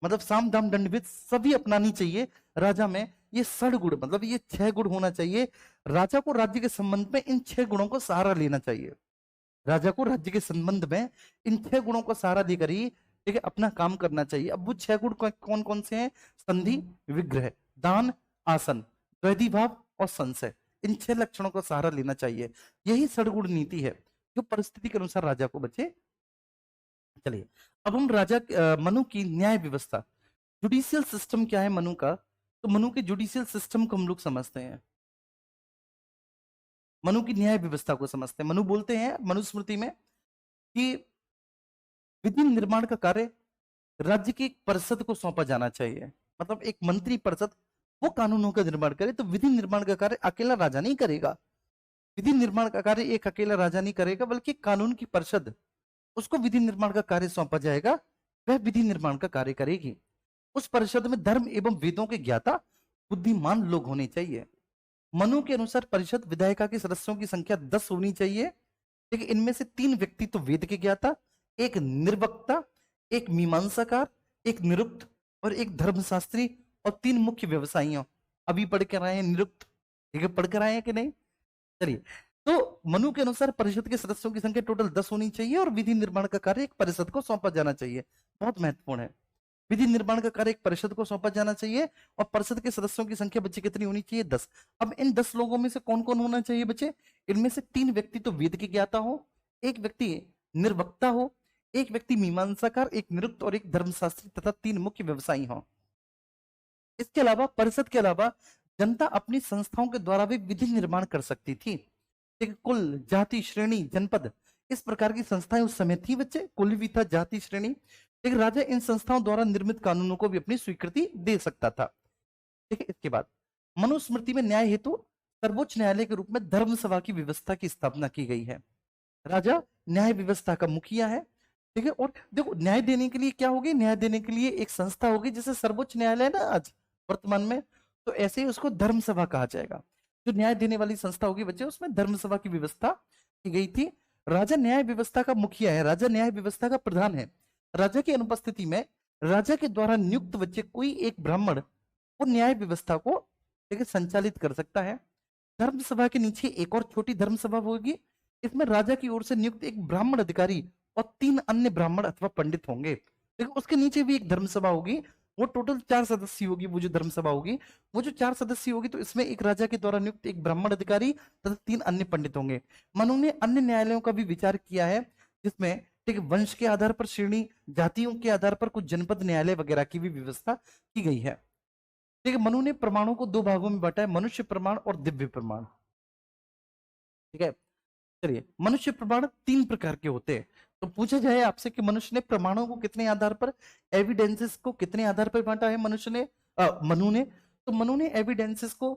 मतलब साम, दाम, दंड, भेद सभी अपनानी चाहिए राजा में। ये 6 गुण, मतलब ये 6 गुण होना चाहिए। राजा को राज्य के संबंध में इन 6 गुणों को सहारा लेना चाहिए। राजा को राज्य के संबंध में इन 6 गुणों को सहारा देकर ही, ठीक है, अपना काम करना चाहिए। अब वो 6 गुण कौन कौन से हैं? संधि, विग्रह, दान, आसन, द्वैधी भाव और संशय। इन 6 लक्षणों का सहारा लेना चाहिए। यही षडगुण नीति है जो परिस्थिति के अनुसार राजा को बचे। चलिए, अब हम राजा मनु की न्याय व्यवस्था, जुडिशियल सिस्टम क्या है मनु का, तो मनु के जुडिशियल सिस्टम को हम लोग समझते हैं। मनु की न्याय व्यवस्था को समझते हैं। मनु बोलते हैं मनुस्मृति में कि विधि निर्माण का कार्य राज्य की एक परिषद को सौंपा जाना चाहिए। मतलब एक मंत्री परिषद वो कानूनों का निर्माण करे, तो विधि निर्माण का कार्य अकेला राजा नहीं करेगा। विधि निर्माण का कार्य एक अकेला राजा नहीं करेगा, बल्कि कानून की परिषद, उसको विधि निर्माण का कार्य सौंपा जाएगा। वह विधि निर्माण का कार्य करेगी। उस परिषद में धर्म एवं वेदों के ज्ञाता बुद्धिमान लोग होने चाहिए। मनु के अनुसार परिषद विधायिका के सदस्यों की संख्या 10 होनी चाहिए। लेकिन इनमें से 3 व्यक्ति तो वेद के ज्ञाता, एक निर्वक्ता, एक मीमांसाकार, एक निरुक्त और एक धर्मशास्त्री, और 3 मुख्य व्यवसायियों। अभी पढ़ कर आए हैं निरुक्त, ठीक है, पढ़ कर आए हैं कि नहीं? चलिए, तो मनु के अनुसार परिषद के सदस्यों की संख्या टोटल 10 होनी चाहिए और विधि निर्माण का कार्य एक परिषद को सौंपा जाना चाहिए। बहुत महत्वपूर्ण है। विधि निर्माण का कार्य एक परिषद को सौंपा जाना चाहिए और परिषद के सदस्यों की संख्या बच्चे कितनी होनी चाहिए? 10। अब इन 10 लोगों में से कौन कौन होना चाहिए बच्चे? इनमें से 3 व्यक्ति तो वेद के ज्ञाता हो, एक व्यक्ति निर्वक्ता हो, एक व्यक्ति मीमांसाकार, एक निरुक्त और एक धर्मशास्त्री तथा 3 मुख्य व्यवसायी हो। इसके अलावा परिषद के अलावा जनता अपनी संस्थाओं के द्वारा भी विधि निर्माण कर सकती थी। एक कुल, जाति, श्रेणी, जनपद, इस प्रकार की संस्थाएं उस समय थी बच्चे। कुल भी था, जाति, श्रेणी। एक राजा इन संस्थाओं द्वारा निर्मित कानूनों को भी अपनी स्वीकृति दे सकता था। ठीक है। इसके बाद मनुस्मृति में न्याय हेतु सर्वोच्च न्यायालय के रूप में धर्म सभा की व्यवस्था की स्थापना की गई है। राजा न्याय व्यवस्था का मुखिया है। ठीक है। और देखो, न्याय देने के लिए क्या होगी? न्याय देने के लिए एक संस्था होगी, जैसे सर्वोच्च न्यायालय ना आज वर्तमान में, तो ऐसे ही उसको धर्म सभा कहा जाएगा। जो न्याय देने वाली संस्था होगी बच्चे, उसमें धर्म सभा की व्यवस्था की गई थी। राजा न्याय व्यवस्था का मुखिया है, राजा न्याय व्यवस्था का प्रधान है। राजा की अनुपस्थिति में राजा के द्वारा नियुक्त बच्चे कोई एक ब्राह्मण वो न्याय व्यवस्था को, ठीक है, संचालित कर सकता है। धर्म सभा के नीचे एक और छोटी धर्म सभा होगी। इसमें राजा की ओर से नियुक्त एक ब्राह्मण अधिकारी और 3 अन्य ब्राह्मण अथवा पंडित होंगे। देखो, उसके नीचे भी एक धर्म सभा होगी। वो टोटल 4 सदस्य होगी। वो जो धर्म सभा होगी, वो जो 4 सदस्य होगी, तो इसमें एक राजा के द्वारा नियुक्त एक ब्राह्मण अधिकारी तथा 3 अन्य पंडित होंगे। मनु ने अन्य न्यायालयों का भी विचार किया है, जिसमें, ठीक है, वंश के आधार पर श्रेणी, जातियों के आधार पर कुछ जनपद न्यायालय वगैरह की भी व्यवस्था की गई है। ठीक है। मनु ने प्रमाणों को 2 भागों में बांटा है, मनुष्य प्रमाण और दिव्य प्रमाण। ठीक है। चलिए, मनुष्य प्रमाण 3 प्रकार के होते हैं। तो पूछा जाए आपसे कि मनुष्य ने प्रमाणों को कितने आधार पर, एविडेंसेस को कितने आधार पर बांटा है मनुष्य ने, मनु ने? तो मनु ने एविडेंसेस को,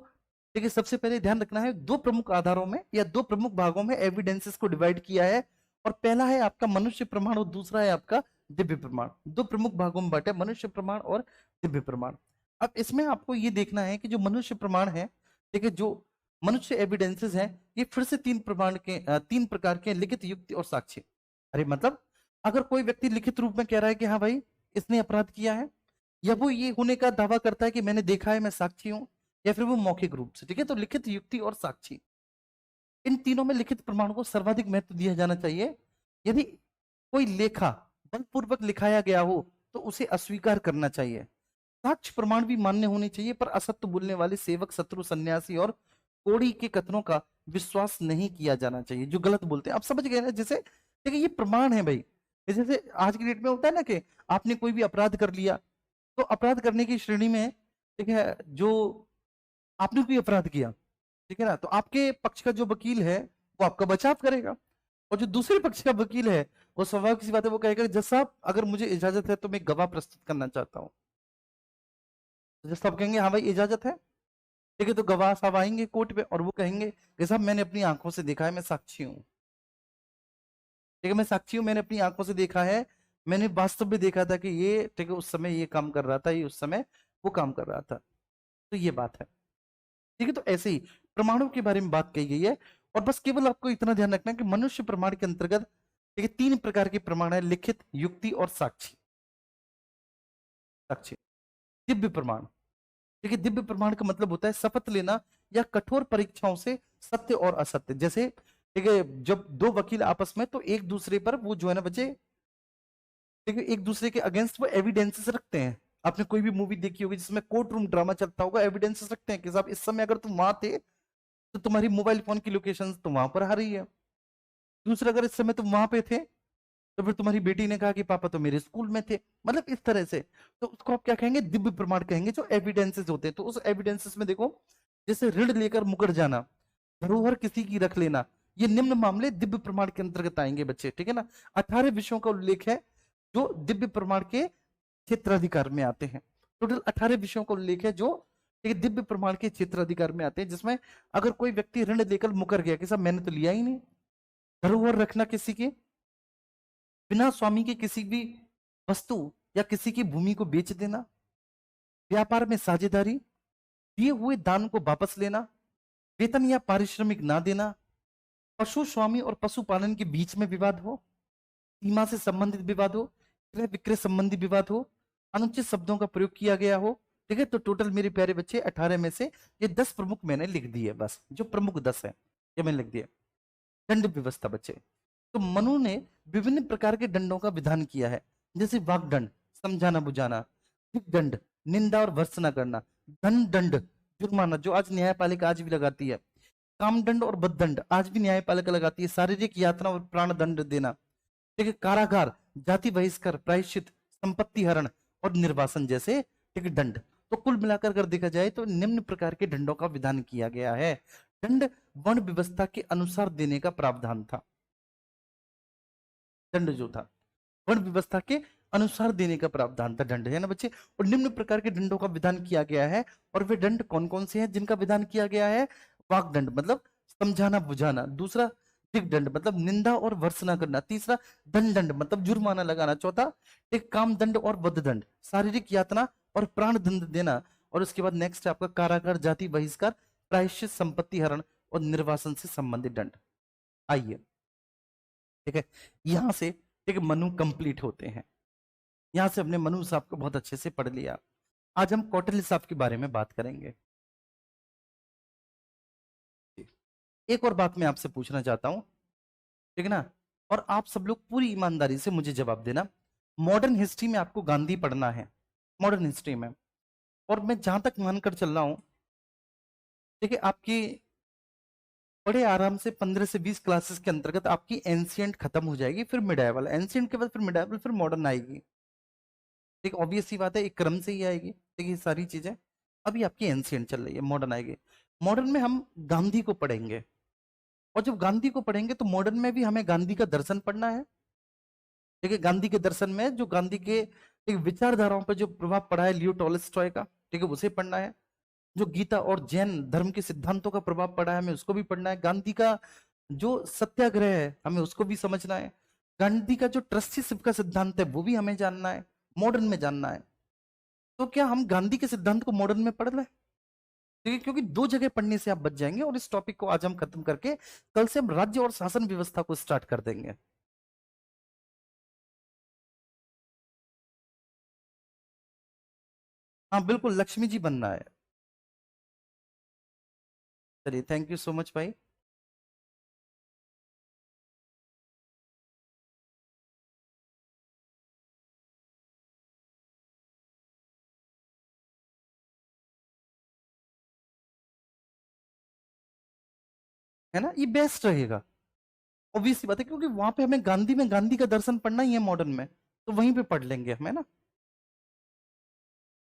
देखिए, सबसे पहले ध्यान रखना है, 2 प्रमुख आधारों में या 2 प्रमुख भागों में एविडेंसेस को डिवाइड किया है। और पहला है आपका मनुष्य प्रमाण और दूसरा है आपका दिव्य प्रमाण। 2 प्रमुख भागों में बांटे, मनुष्य प्रमाण और दिव्य प्रमाण। अब इसमें आपको ये देखना है कि जो मनुष्य प्रमाण है, ठीक है, जो मनुष्य एविडेंसेस हैं, ये फिर से 3 प्रमाण के 3 प्रकार के, लिखित, युक्ति और साक्ष्य। अरे मतलब, अगर कोई व्यक्ति लिखित रूप में कह रहा है कि हाँ भाई इसने अपराध किया है, या वो ये होने का दावा करता है कि मैंने देखा है, मैं साक्षी हूं, या फिर वो मौखिक रूप से, ठीक है, तो लिखित, युक्ति और साक्षी, इन तीनों में लिखित प्रमाण को सर्वाधिक महत्व दिया जाना चाहिए। यदि कोई लेखा बलपूर्वक लिखाया गया हो तो उसे अस्वीकार करना चाहिए। साक्ष्य प्रमाण भी मान्य होने चाहिए, पर असत्य बोलने वाले सेवक, शत्रु, सन्यासी और कोड़ी के कथनों का विश्वास नहीं किया जाना चाहिए, जो गलत बोलते हैं। आप समझ गए ना? जैसे, देखिए, ये प्रमाण है भाई। जैसे आज की डेट में होता है ना कि आपने कोई भी अपराध कर लिया, तो अपराध करने की श्रेणी में, ठीक है, जो आपने कोई अपराध किया, ठीक है ना, तो आपके पक्ष का जो वकील है वो आपका बचाव करेगा, और जो दूसरे पक्ष का वकील है वो स्वाभाविक सी बात है, वो कहेगा जज साहब अगर मुझे इजाजत है तो मैं गवाह प्रस्तुत करना चाहता हूँ। तो जज साहब कहेंगे हाँ भाई इजाजत है, ठीक है, तो गवाह साहब आएंगे कोर्ट पे और वो कहेंगे कि साहब मैंने अपनी आंखों से देखा है, मैं साक्षी हूँ। ठीक है, मैं साक्षी हूँ, मैंने अपनी आंखों से देखा है, मैंने वास्तव में देखा था कि ये, ठीक है, उस समय ये काम कर रहा था, ये उस समय वो काम कर रहा था। तो ये बात है। ठीक है, तो ऐसे ही प्रमाणों के बारे में बात कही गई है। और बस केवल आपको इतना ध्यान रखना है कि मनुष्य प्रमाण के अंतर्गत, ठीक है, 3 प्रकार के प्रमाण है: लिखित, युक्ति और साक्षी। साक्षी, दिव्य प्रमाण। ठीक है, दिव्य प्रमाण का मतलब होता है शपथ लेना या कठोर परीक्षाओं से सत्य और असत्य। जैसे, ठीक है, जब दो वकील आपस में, तो एक दूसरे पर वो जो है ना बच्चे, ठीक है, एक दूसरे के अगेंस्ट वो एविडेंसेस रखते हैं। आपने कोई भी मूवी देखी होगी जिसमें कोर्ट रूम ड्रामा चलता होगा, एविडेंसेस रखते हैं कि साहब इस समय अगर तुम वहां थे तो तुम्हारी मोबाइल फोन की लोकेशन तो वहां पर आ रही है। दूसरा, अगर इस समय तुम वहां पे थे तो फिर तुम्हारी बेटी ने कहा कि पापा तो मेरे स्कूल में थे, मतलब इस तरह से। तो उसको आप क्या कहेंगे? दिव्य प्रमाण कहेंगे, जो एविडेंसेस होते हैं। तो उस एविडेंसेस में देखो, जैसे ऋण लेकर मुकर जाना, धरोहर किसी की रख लेना, ये निम्न मामले दिव्य प्रमाण के अंतर्गत आएंगे बच्चे, ठीक है ना। 18 विषयों का उल्लेख है जो दिव्य प्रमाण के क्षेत्राधिकार में आते हैं। टोटल 18 विषयों का उल्लेख है जो एक दिव्य प्रमाण के क्षेत्राधिकार में आते हैं, जिसमें अगर कोई व्यक्ति ऋण लेकर मुकर गया कि साहब मैंने तो लिया ही नहीं, धरोहर रखना किसी की, बिना स्वामी के किसी भी वस्तु या किसी की भूमि को बेच देना, व्यापार में साझेदारी, दिए हुए दान को वापस लेना, वेतन या पारिश्रमिक ना देना, पशु स्वामी और पशुपालन के बीच में विवाद हो, सीमा से संबंधित विवाद हो, क्रय विक्रय संबंधी विवाद हो, अनुचित शब्दों का प्रयोग किया गया हो। ठीक है, तो टोटल मेरे प्यारे बच्चे 18 में से ये 10 प्रमुख मैंने लिख दिए, बस जो प्रमुख 10 है ये मैंने लिख दिया। दंड व्यवस्था बच्चे, तो मनु ने विभिन्न प्रकार के दंडों का विधान किया है। जैसे वाग्दंड, समझाना बुझाना; दिग्दंड, निंदा और भर्त्सना करना; धन दंड, जुर्माना, जो आज न्यायपालिका आज भी लगाती है; कामदंड और बददंड आज भी न्यायपालिका लगाती है, शारीरिक यातना और प्राण दंड देना। ठीक है, कारागार, जाति बहिष्कार, प्रायश्चित, संपत्ति हरण और निर्वासन जैसे, ठीक है, दंड। तो कुल मिलाकर अगर देखा जाए तो निम्न प्रकार के दंडों का विधान किया गया है। दंड वर्ण व्यवस्था के अनुसार देने का प्रावधान था। दंड जो था वर्ण व्यवस्था के अनुसार देने का प्रावधान था, दंड, है ना बच्चे। और निम्न प्रकार के दंडों का विधान किया गया है। और वे दंड कौन कौन से हैं जिनका विधान किया गया है? वाग्दंड मतलब समझाना बुझाना; दूसरा दिग्दंड मतलब निंदा और भर्त्सना करना; तीसरा धन दंड मतलब जुर्माना लगाना; चौथा एक काम दंड और बद्ध दंड, शारीरिक यातना और प्राण दंड देना। और उसके बाद नेक्स्ट है आपका कारागार, जाति बहिष्कार, प्रायश्चित, संपत्ति हरण और निर्वासन से संबंधित दंड। आइए, ठीक है, यहां से एक मनु कंप्लीट होते हैं। यहां से हमने मनु साहब को बहुत अच्छे से पढ़ लिया। आज हम कौटिल्य साहब के बारे में बात करेंगे। एक और बात मैं आपसे पूछना चाहता हूं, ठीक है ना, और आप सब लोग पूरी ईमानदारी से मुझे जवाब देना। मॉडर्न हिस्ट्री में आपको गांधी पढ़ना है, मॉडर्न हिस्ट्री में। और मैं जहां तक मानकर चल रहा हूं, देखिए, आपकी बड़े आराम से 15 से 20 क्लासेस के अंतर्गत आपकी एंशियंट खत्म हो जाएगी, फिर मिडाइवल, एंशियंट के बाद फिर मिडाइवल, फिर मॉडर्न आएगी। एक ऑब्वियस सी बात है, एक क्रम से ही आएगी। देखिए, सारी चीजें अभी आपकी एंशियंट चल रही है, मॉडर्न आएगी। मॉडर्न में हम गांधी को पढ़ेंगे, और जब गांधी को पढ़ेंगे तो मॉडर्न में भी हमें गांधी का दर्शन पढ़ना है। देखिए, गांधी के दर्शन में जो गांधी के एक विचारधाराओं पर जो प्रभाव पड़ा है लियो टॉलस्टॉय का, ठीक है, उसे पढ़ना है। जो गीता और जैन धर्म के सिद्धांतों का प्रभाव पड़ा है, हमें उसको भी पढ़ना है। गांधी का जो सत्याग्रह है, हमें उसको भी समझना है। गांधी का जो ट्रस्टीशिप का सिद्धांत है, वो भी हमें जानना है, मॉडर्न में जानना है। तो क्या हम गांधी के सिद्धांत को मॉडर्न में पढ़ लें? ठीक है, क्योंकि 2 जगह पढ़ने से आप बच जाएंगे। और इस टॉपिक को आज हम खत्म करके कल से हम राज्य और शासन व्यवस्था को स्टार्ट कर देंगे। हाँ बिल्कुल, लक्ष्मी जी बनना है। चलिए, थैंक यू सो मच भाई। है ना, ये बेस्ट रहेगा। ऑब्वियस सी बात है, क्योंकि वहां पे हमें गांधी में गांधी का दर्शन पढ़ना ही है मॉडर्न में, तो वहीं पे पढ़ लेंगे हम, है ना।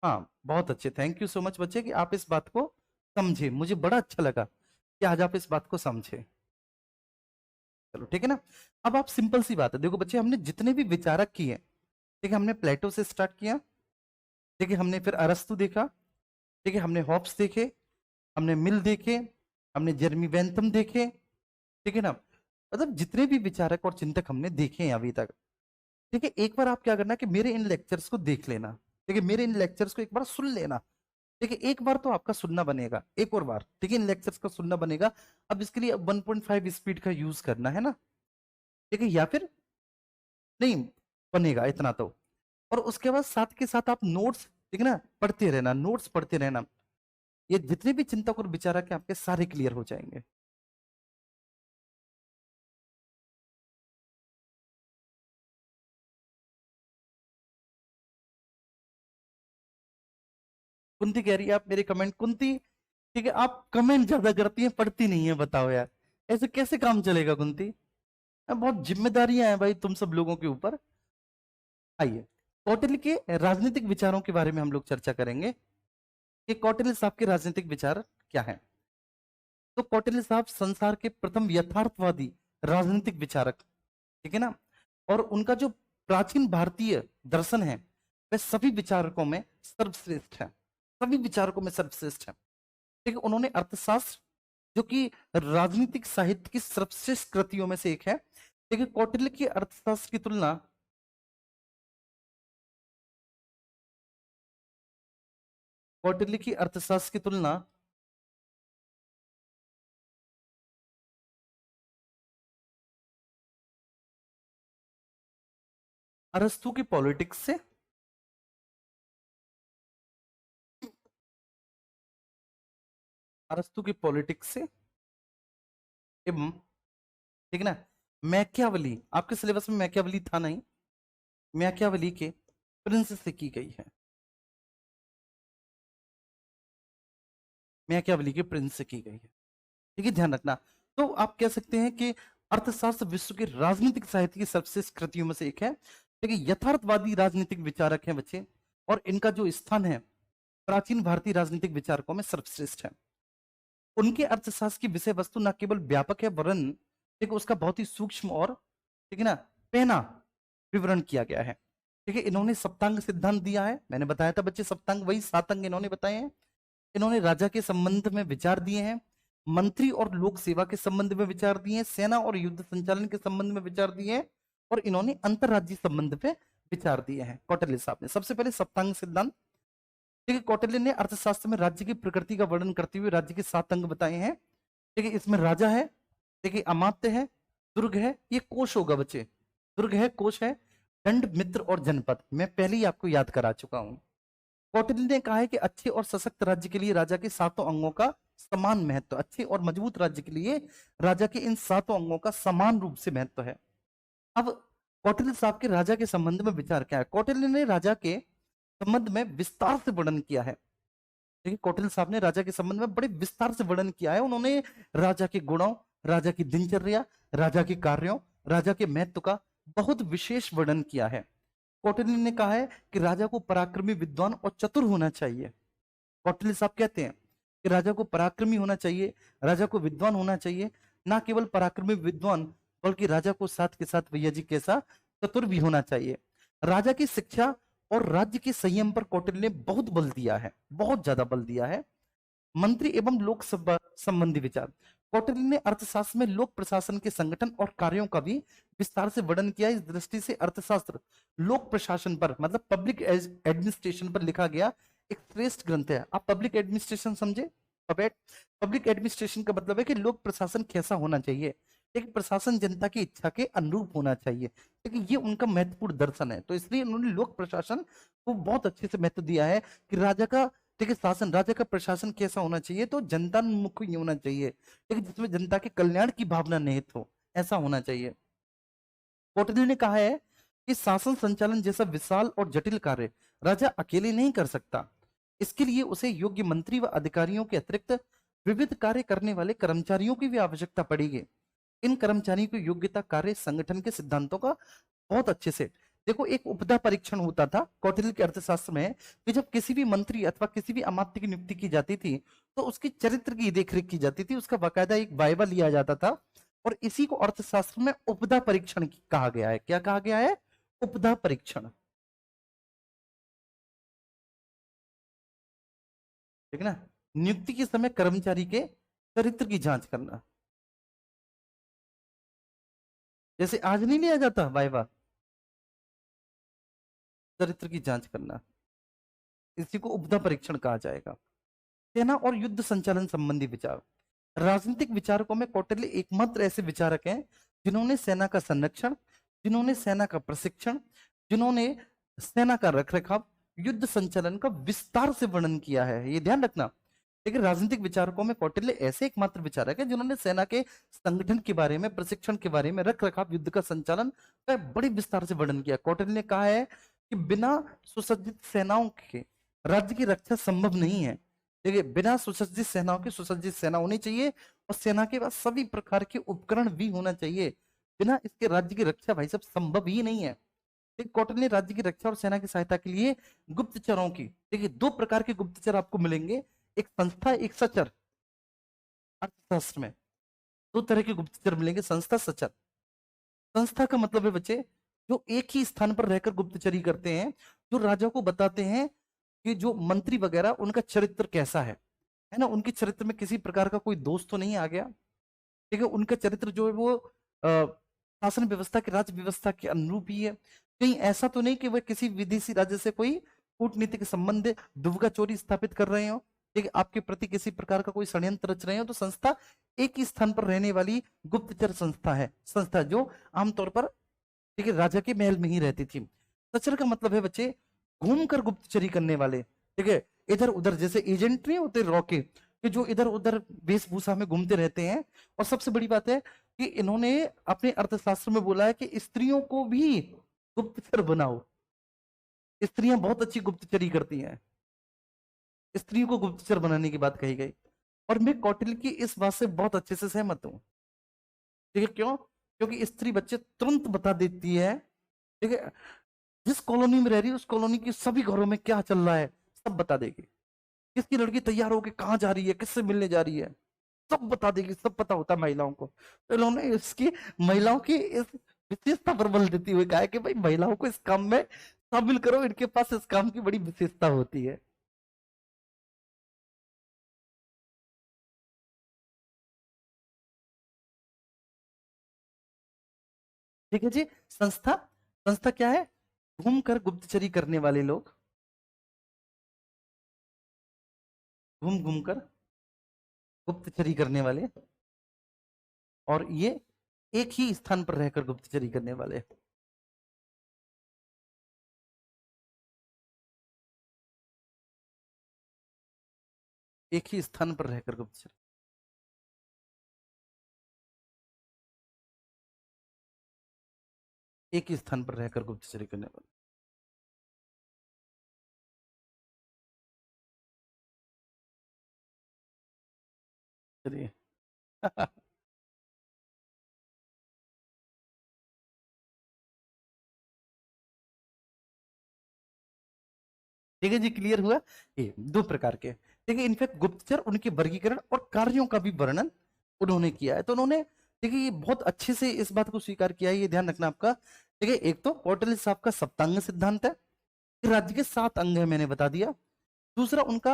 हाँ, बहुत अच्छे, थैंक यू सो मच बच्चे कि आप इस बात को समझे। मुझे बड़ा अच्छा लगा कि आज आप इस बात को समझे। चलो, ठीक है ना। अब आप, सिंपल सी बात है, देखो बच्चे, हमने जितने भी विचारक किए, ठीक है, हमने प्लेटो से स्टार्ट किया, ठीक है, हमने फिर अरस्तु देखा, ठीक है, हमने हॉब्स देखे, हमने मिल देखे, हमने जेरमी बेंथम देखे, ठीक है ना। मतलब जितने भी विचारक और चिंतक हमने देखे हैं अभी तक, ठीक है, एक बार आप क्या करना कि मेरे इन लेक्चर्स को देख लेना, ठीक है, मेरे इन लेक्चर्स को एक बार सुन लेना, ठीक है, एक बार तो आपका सुनना बनेगा, एक और बार, ठीक है, इन लेक्चर्स का सुनना बनेगा। अब इसके लिए 1.5 स्पीड का यूज करना है ना, ठीक है, या फिर नहीं बनेगा इतना तो। और उसके बाद साथ के साथ आप नोट्स, ठीक है ना, पढ़ते रहना, नोट्स पढ़ते रहना, ये जितने भी चिंतक और विचारक हैं आपके सारे क्लियर हो जाएंगे। कुंती कह रही है आप मेरे कमेंट, कुंती ठीक है, आप कमेंट ज्यादा करती हैं पढ़ती नहीं है, बताओ यार ऐसे कैसे काम चलेगा कुंती। बहुत जिम्मेदारियां हैं भाई तुम सब लोगों के ऊपर। आइए, कौटिल्य के राजनीतिक विचारों के बारे में हम लोग चर्चा करेंगे कि कौटिल्य साहब के राजनीतिक विचार क्या है। तो कौटिल्य साहब संसार के प्रथम यथार्थवादी राजनीतिक विचारक, ठीक है ना, और उनका जो प्राचीन भारतीय दर्शन है वह सभी विचारकों में सर्वश्रेष्ठ है, सभी विचारकों में सर्वश्रेष्ठ है, ठीक है। उन्होंने अर्थशास्त्र जो कि राजनीतिक साहित्य की सर्वश्रेष्ठ कृतियों में से एक है, लेकिन कौटिल्य की अर्थशास्त्र की तुलना, कौटिल्य की अर्थशास्त्र की तुलना अरस्तु की पॉलिटिक्स से, अरस्तु की पॉलिटिक्स से एवं, ठीक है ना, मैकियावली, आपके सिलेबस में मैकियावली था नहीं, मैकियावली के प्रिंस से की गई है, मैकियावली के प्रिंस से की गई है, ठीक है, ध्यान रखना। तो आप कह सकते हैं कि अर्थशास्त्र विश्व के राजनीतिक साहित्य की सबसे कृतियों में से एक है, लेकिन यथार्थवादी राजनीतिक विचारक हैं बच्चे, और इनका जो स्थान है प्राचीन भारतीय राजनीतिक विचारकों में सर्वश्रेष्ठ है। उनके अर्थशास्त्र की विषय वस्तु न केवल व्यापक है वरन, ठीक है, उसका बहुत ही सूक्ष्म और, ठीक है ना, पहना विवरण किया गया है, ठीक है। इन्होंने सप्तांग सिद्धांत दिया है, मैंने बताया था बच्चे, सप्तांग वही 7 अंग इन्होंने बताए हैं। इन्होंने राजा के संबंध में विचार दिए हैं, मंत्री और लोक सेवा के संबंध में विचार दिए हैं, सेना और युद्ध संचालन के संबंध में विचार दिए हैं, और इन्होंने अंतरराज्यीय संबंध पे विचार दिए हैं कौटिल्य साहब ने। सबसे पहले सप्तांग सिद्धांत, ठीक है, कौटिल्य ने अर्थशास्त्र में राज्य की प्रकृति का वर्णन करते हुए राज्य के 7 अंग बताए हैं, ठीक है। इसमें राजा है, ठीक है, अमात्य है, दुर्ग है, ये कोश होगा बच्चे, दुर्ग है, कोश है, दंड, मित्र और जनपद, मैं पहले ही आपको याद करा चुका हूं। कौटिल्य ने कहा है कि अच्छे और सशक्त राज्य के लिए राजा के 7 अंगों का समान महत्व, अच्छे और मजबूत राज्य के लिए राजा के इन 7 अंगों का समान रूप से महत्व है। अब कौटिल्य साहब के राजा के संबंध में विचार क्या है, कौटिल्य ने राजा के संबंध में विस्तार से वर्णन किया है, देखिए कौटिल्य साहब ने राजा के संबंध में बड़े विस्तार से वर्णन किया है। उन्होंने राजा के गुणों, राजा की दिनचर्या, राजा के कार्यों, राजा के महत्व का बहुत विशेष वर्णन किया है। कौटिल्य ने कहा है कि राजा को पराक्रमी, विद्वान और चतुर होना चाहिए। कौटिल्य साहब कहते हैं कि राजा को पराक्रमी होना चाहिए, राजा को विद्वान होना चाहिए, ना केवल पराक्रमी विद्वान बल्कि राजा को साथ के साथ भैया जी कैसा चतुर भी होना चाहिए। राजा की शिक्षा और राज्य के संयम पर कौटिल्य ने बहुत बल दिया है, बहुत ज्यादा बल दिया है। मंत्री एवं लोक सभा संबंधी विचार, कौटिल्य ने अर्थशास्त्र में लोक प्रशासन के संगठन और कार्यों का भी विस्तार से वर्णन किया। इस दृष्टि से अर्थशास्त्र लोक प्रशासन पर, मतलब पब्लिक एडमिनिस्ट्रेशन पर लिखा गया एक श्रेष्ठ ग्रंथ है। आप पब्लिक एडमिनिस्ट्रेशन समझे, पब्लिक एडमिनिस्ट्रेशन का मतलब है कि लोक प्रशासन कैसा होना चाहिए, एक प्रशासन जनता की इच्छा के अनुरूप होना चाहिए, लेकिन ये उनका महत्वपूर्ण दर्शन है। तो इसलिए उन्होंने लोक प्रशासन को बहुत अच्छे से महत्व दिया है कि राजा का, ठीक है, शासन, राजा का प्रशासन कैसा होना चाहिए, तो जनतान्मुख ही होना चाहिए, ठीक है, जिसमें जनता के कल्याण की भावना निहित हो, ऐसा होना चाहिए। कौटिल्य ने कहा है कि शासन संचालन जैसा विशाल और जटिल कार्य राजा अकेले नहीं कर सकता, इसके लिए उसे योग्य मंत्री व अधिकारियों के अतिरिक्त विविध कार्य करने वाले कर्मचारियों की भी आवश्यकता पड़ेगी। इन कर्मचारियों की योग्यता कार्य संगठन के सिद्धांतों का बहुत अच्छे से, देखो एक उपधा परीक्षण होता था कौटिल्य के अर्थशास्त्र में कि जब किसी भी मंत्री अथवा किसी भी अमात्य की नियुक्ति की जाती थी तो उसके चरित्र की देखरेख की जाती थी, उसका बाकायदा एक वाइवा लिया जाता था, और इसी को अर्थशास्त्र में उपधा परीक्षण कहा गया है। क्या कहा गया है? उपधा परीक्षण, ठीक है ना, नियुक्ति के समय कर्मचारी के चरित्र की जांच करना। जैसे आज नहीं लिया जाता वाइवा, चरित्र की जांच करना, इसी को उपधा परीक्षण कहा जाएगा। सेना और युद्ध संचालन संबंधी विचार। राजनीतिक विचारकों में कौटिल्य एकमात्र ऐसे विचारक हैं जिन्होंने सेना का संरक्षण, जिन्होंने सेना का प्रशिक्षण, जिन्होंने सेना का रखरखाव, युद्ध संचालन का विस्तार से वर्णन किया है। ये ध्यान रखना। लेकिन राजनीतिक विचारकों में कौटिल्य ऐसे एकमात्र विचारक है जिन्होंने सेना के संगठन के बारे में, प्रशिक्षण के बारे में, रखरखाव, युद्ध का संचालन का बड़े विस्तार से वर्णन किया। कौटिल्य ने कहा है कि बिना सुसज्जित सेनाओं के राज्य की रक्षा संभव नहीं है। देखिए, बिना सुसज्जित सेनाओं की सुसज्जित सेना होनी चाहिए और सेना के पास सभी प्रकार के उपकरण भी होना चाहिए। बिना इसके राज्य की रक्षा भाई साहब संभव ही नहीं है। कौटिल्य ने राज्य की रक्षा और सेना की सहायता के लिए गुप्तचरों की, देखिए दो प्रकार के गुप्तचर आपको मिलेंगे, एक संस्था, एक सचर। अर्थशास्त्र में दो तरह के गुप्तचर मिलेंगे, संस्था, सचर। संस्था का मतलब है बच्चे जो एक ही स्थान पर रहकर गुप्तचरी करते हैं, जो राजा को बताते हैं कि जो मंत्री वगैरह उनका चरित्र कैसा है ना, उनके चरित्र में किसी प्रकार का कोई दोष तो नहीं आ गया, ठीक है, उनका चरित्र जो है वो शासन व्यवस्था की, राज्य व्यवस्था के अनुरूप ही है, कहीं ऐसा तो नहीं कि वह किसी विदेशी राज्य से कोई कूटनीतिक संबंध, दुविधा चोरी स्थापित कर रहे हो, ठीक है, आपके प्रति किसी प्रकार का कोई षड्यंत्र रच रहे हो। तो संस्था एक ही स्थान पर रहने वाली गुप्तचर संस्था है, संस्था जो आमतौर पर, ठीक है, राजा के महल में ही रहती थी। सचर का मतलब है बच्चे घूमकर गुप्तचरी करने वाले, ठीक है, इधर उधर, जैसे एजेंट नहीं होते रॉके कि जो इधर उधर वेशभूषा में घूमते रहते हैं। और सबसे बड़ी बात है कि इन्होंने अपने अर्थशास्त्र में बोला है कि स्त्रियों को भी गुप्तचर बनाओ। स्त्रियां बहुत अच्छी गुप्तचरी करती हैं, स्त्रियों को गुप्तचर बनाने की बात कही गई। और मैं कौटिल्य की इस बात से बहुत अच्छे से सहमत हूं, ठीक है, क्यों? क्योंकि स्त्री बच्चे तुरंत बता देती है, ठीक है, जिस कॉलोनी में रह रही है उस कॉलोनी के सभी घरों में क्या चल रहा है सब बता देगी। किसकी लड़की तैयार होकर कहाँ जा रही है, किससे मिलने जा रही है, सब बता देगी, सब पता होता है महिलाओं को। तो इन्होंने इसकी, महिलाओं की इस विशेषता पर बल देती हुई कहा है कि भाई महिलाओं को इस काम में शामिल करो, इनके पास इस काम की बड़ी विशेषता होती है। ठीक है जी। संस्था, संस्था क्या है? घूमकर गुप्तचरी करने वाले लोग, घूम घूम कर गुप्तचरी करने वाले, और ये एक ही स्थान पर रहकर गुप्तचरी करने वाले। एक ही स्थान पर रहकर गुप्तचरी, एक ही स्थान पर रहकर गुप्तचरी करने वाले। चलिए ठीक है जी, क्लियर हुआ। ये दो प्रकार के, ठीक है, इनफैक्ट गुप्तचर, उनके वर्गीकरण और कार्यों का भी वर्णन उन्होंने किया है। तो उन्होंने, देखिए, ये बहुत अच्छे से इस बात को स्वीकार किया है, ये ध्यान रखना आपका। ठीक है, एक तो कौटिल्य साहब का सप्तांग सिद्धांत है कि राज्य के 7 अंग है, मैंने बता दिया। दूसरा उनका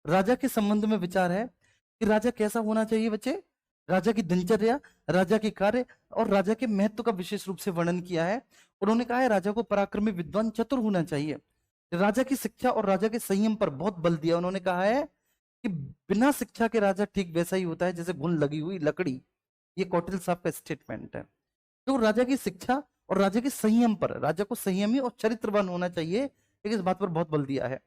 राजा के संबंध में विचार है कि राजा कैसा होना चाहिए बच्चे, राजा की दिनचर्या, राजा के कार्य और राजा के महत्व का विशेष रूप से वर्णन किया है। उन्होंने कहा है राजा को पराक्रमी, विद्वान, चतुर होना चाहिए। राजा की शिक्षा और राजा के संयम पर बहुत बल दिया। उन्होंने कहा है कि बिना शिक्षा के राजा ठीक वैसा ही होता है जैसे घुन लगी हुई लकड़ी। ये कौटिल्य साहब का स्टेटमेंट है। तो राजा की शिक्षा और राजा के संयम पर, राजा को संयमी और चरित्रवान होना चाहिए, एक इस बात पर बहुत बल दिया है।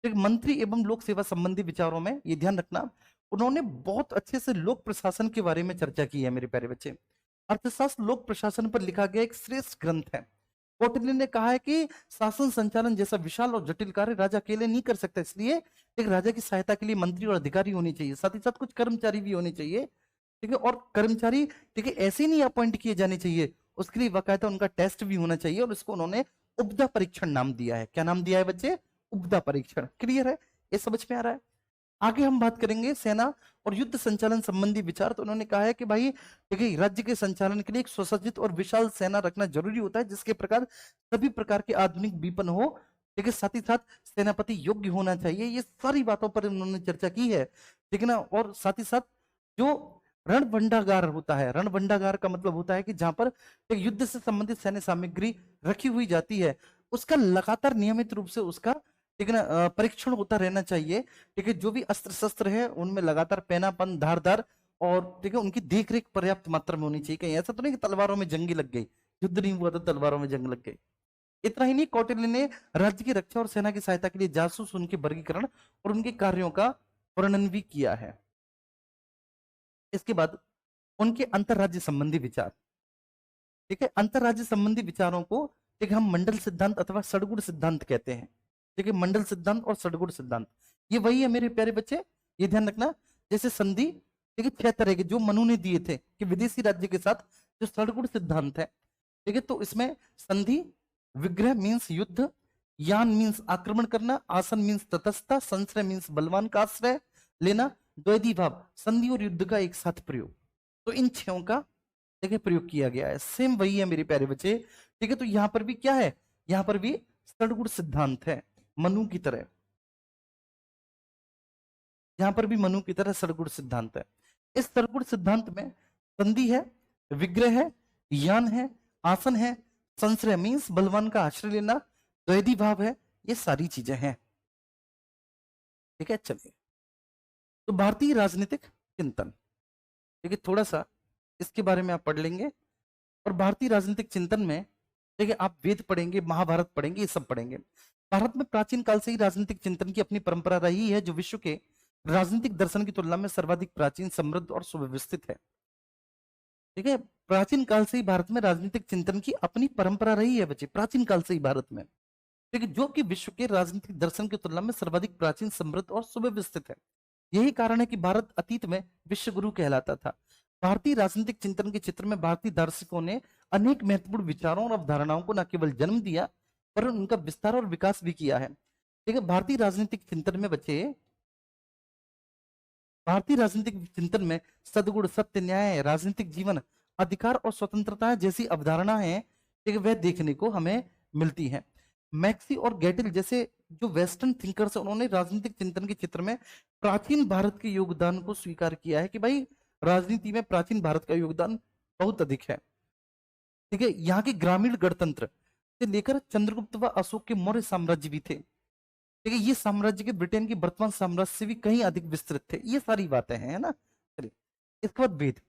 एक मंत्री एवं लोक सेवा संबंधी विचारों में ये ध्यान रखना, उन्होंने बहुत अच्छे से लोक प्रशासन के बारे में चर्चा की है मेरे प्यारे बच्चे। अर्थशास्त्र लोक प्रशासन पर लिखा गया एक श्रेष्ठ ग्रंथ है। कौटिल्य ने कहा है कि शासन संचालन जैसा विशाल और जटिल कार्य राजा अकेले नहीं कर सकता, इसलिए एक राजा की सहायता के लिए मंत्री और अधिकारी होनी चाहिए, साथ ही साथ कुछ कर्मचारी भी होने चाहिए। ठीक है, और कर्मचारी, ठीक है, ऐसे नहीं अपॉइंट किए जाने चाहिए, उसके लिए बाकायदा उनका टेस्ट भी होना चाहिए, और इसको उन्होंने उपदा परीक्षण नाम दिया है। क्या नाम दिया है बच्चे? उपदा परीक्षण। क्लियर है? ये समझ में आ रहा है? आगे हम बात करेंगे सेना और युद्ध संचालन संबंधी विचार। तो उन्होंने कहा है कि भाई देखिए, राज्य के संचालन के लिए एक सुसज्जित और विशाल सेना रखना जरूरी होता है, जिसके प्रकार सभी प्रकार के आधुनिक विपन हो, ठीक है, साथ ही साथ सेनापति योग्य होना चाहिए। ये सारी बातों पर उन्होंने चर्चा की है, ठीक है ना। और साथ ही साथ जो रणभंडागार होता है। रणभंडागार का मतलब होता है कि जहां पर एक युद्ध से संबंधित सैन्य सामग्री रखी हुई जाती है, उसका लगातार नियमित रूप से उसका ठीक है ना परीक्षण होता रहना चाहिए। ठीक है, जो भी अस्त्र शस्त्र है उनमें लगातार पैनापन, धारदार और ठीक है उनकी देखरेख पर्याप्त मात्रा में होनी चाहिए। कहीं ऐसा तो नहीं कि तलवारों में जंगी लग गई, युद्ध नहीं हुआ तो तलवारों में जंग लग गई। इतना ही नहीं, कौटिल्य ने राज्य की रक्षा और सेना की सहायता के लिए जासूस, उनके वर्गीकरण और उनके कार्यों का वर्णन भी किया है। इसके बाद उनके अंतरराज्य संबंधी विचार। ठीक है, अंतरराज्य संबंधी विचारों को ठीक है हम मंडल सिद्धांत अथवा सड़गुड़ सिद्धांत कहते हैं। ठीक है, मंडल सिद्धांत और सड़गुड़ सिद्धांत ये वही है मेरे प्यारे बच्चे, ये ध्यान रखना। जैसे संधि, ठीक है 6 तरह के जो मनु ने दिए थे कि विदेशी राज्य के साथ, जो सड़गुड़ सिद्धांत है, ठीक है, तो इसमें संधि, विग्रह मीन्स युद्ध, यान मीन्स आक्रमण करना, आसन मीन्स तटस्थता, संश्रय मीन्स बलवान का आश्रय लेना, द्वैधी भाव संधि और युद्ध का एक साथ प्रयोग। तो इन 6 का देखिए प्रयोग किया गया है। सेम वही है मेरे प्यारे बच्चे। ठीक है, तो यहां पर भी क्या है, यहां पर भी सड़गुड़ सिद्धांत है मनु की तरह, यहां पर भी मनु की तरह सड़गुड़ सिद्धांत है। इस सड़गुड़ सिद्धांत में संधि है, विग्रह है, यान है, आसन है, संश्रय मीन्स बलवान का आश्रय लेना, द्वैधी भाव है, ये सारी चीजें हैं। ठीक है, चलिए तो भारतीय राजनीतिक चिंतन, ठीक है थोड़ा सा इसके बारे में आप पढ़ लेंगे। और भारतीय राजनीतिक चिंतन में देखिए आप वेद पढ़ेंगे, महाभारत पढ़ेंगे, ये सब पढ़ेंगे। भारत में प्राचीन काल से ही राजनीतिक चिंतन की अपनी परंपरा रही है, जो विश्व के राजनीतिक दर्शन की तुलना में सर्वाधिक प्राचीन, समृद्ध और सुव्यवस्थित है। ठीक है, प्राचीन काल से ही भारत में राजनीतिक चिंतन की अपनी परंपरा रही है बच्चे, प्राचीन काल से ही भारत में, ठीक है, जो कि विश्व के राजनीतिक दर्शन की तुलना में सर्वाधिक प्राचीन, समृद्ध और सुव्यवस्थित है। यही कारण है कि भारत अतीत में विश्व गुरु कहलाता था। भारतीय राजनीतिक चिंतन के क्षेत्र में भारतीय दार्शनिकों ने अनेक महत्वपूर्ण विचारों और अवधारणाओं को न केवल जन्म दिया, पर उनका विस्तार और विकास भी किया है। ठीक है, भारतीय राजनीतिक चिंतन में बच्चे, भारतीय राजनीतिक चिंतन में सद्गुण, सत्य, न्याय, राजनीतिक जीवन, अधिकार और स्वतंत्रता जैसी अवधारणाएं ठीक है वह देखने को हमें मिलती है। मैक्सी और गेटिल जैसे जो वेस्टर्न थिंकर्स हैं, उन्होंने राजनीतिक चिंतन के क्षेत्र में प्राचीन भारत के योगदान को स्वीकार किया है कि भाई राजनीति में प्राचीन भारत का योगदान बहुत अधिक है। ठीक है, यहाँ के ग्रामीण गणतंत्र से लेकर चंद्रगुप्त व अशोक के मौर्य साम्राज्य भी थे। ठीक है, ये साम्राज्य के ब्रिटेन के वर्तमान साम्राज्य से भी कहीं अधिक विस्तृत थे। ये सारी बातें हैं, है ना। चलिए इसके बाद वेद,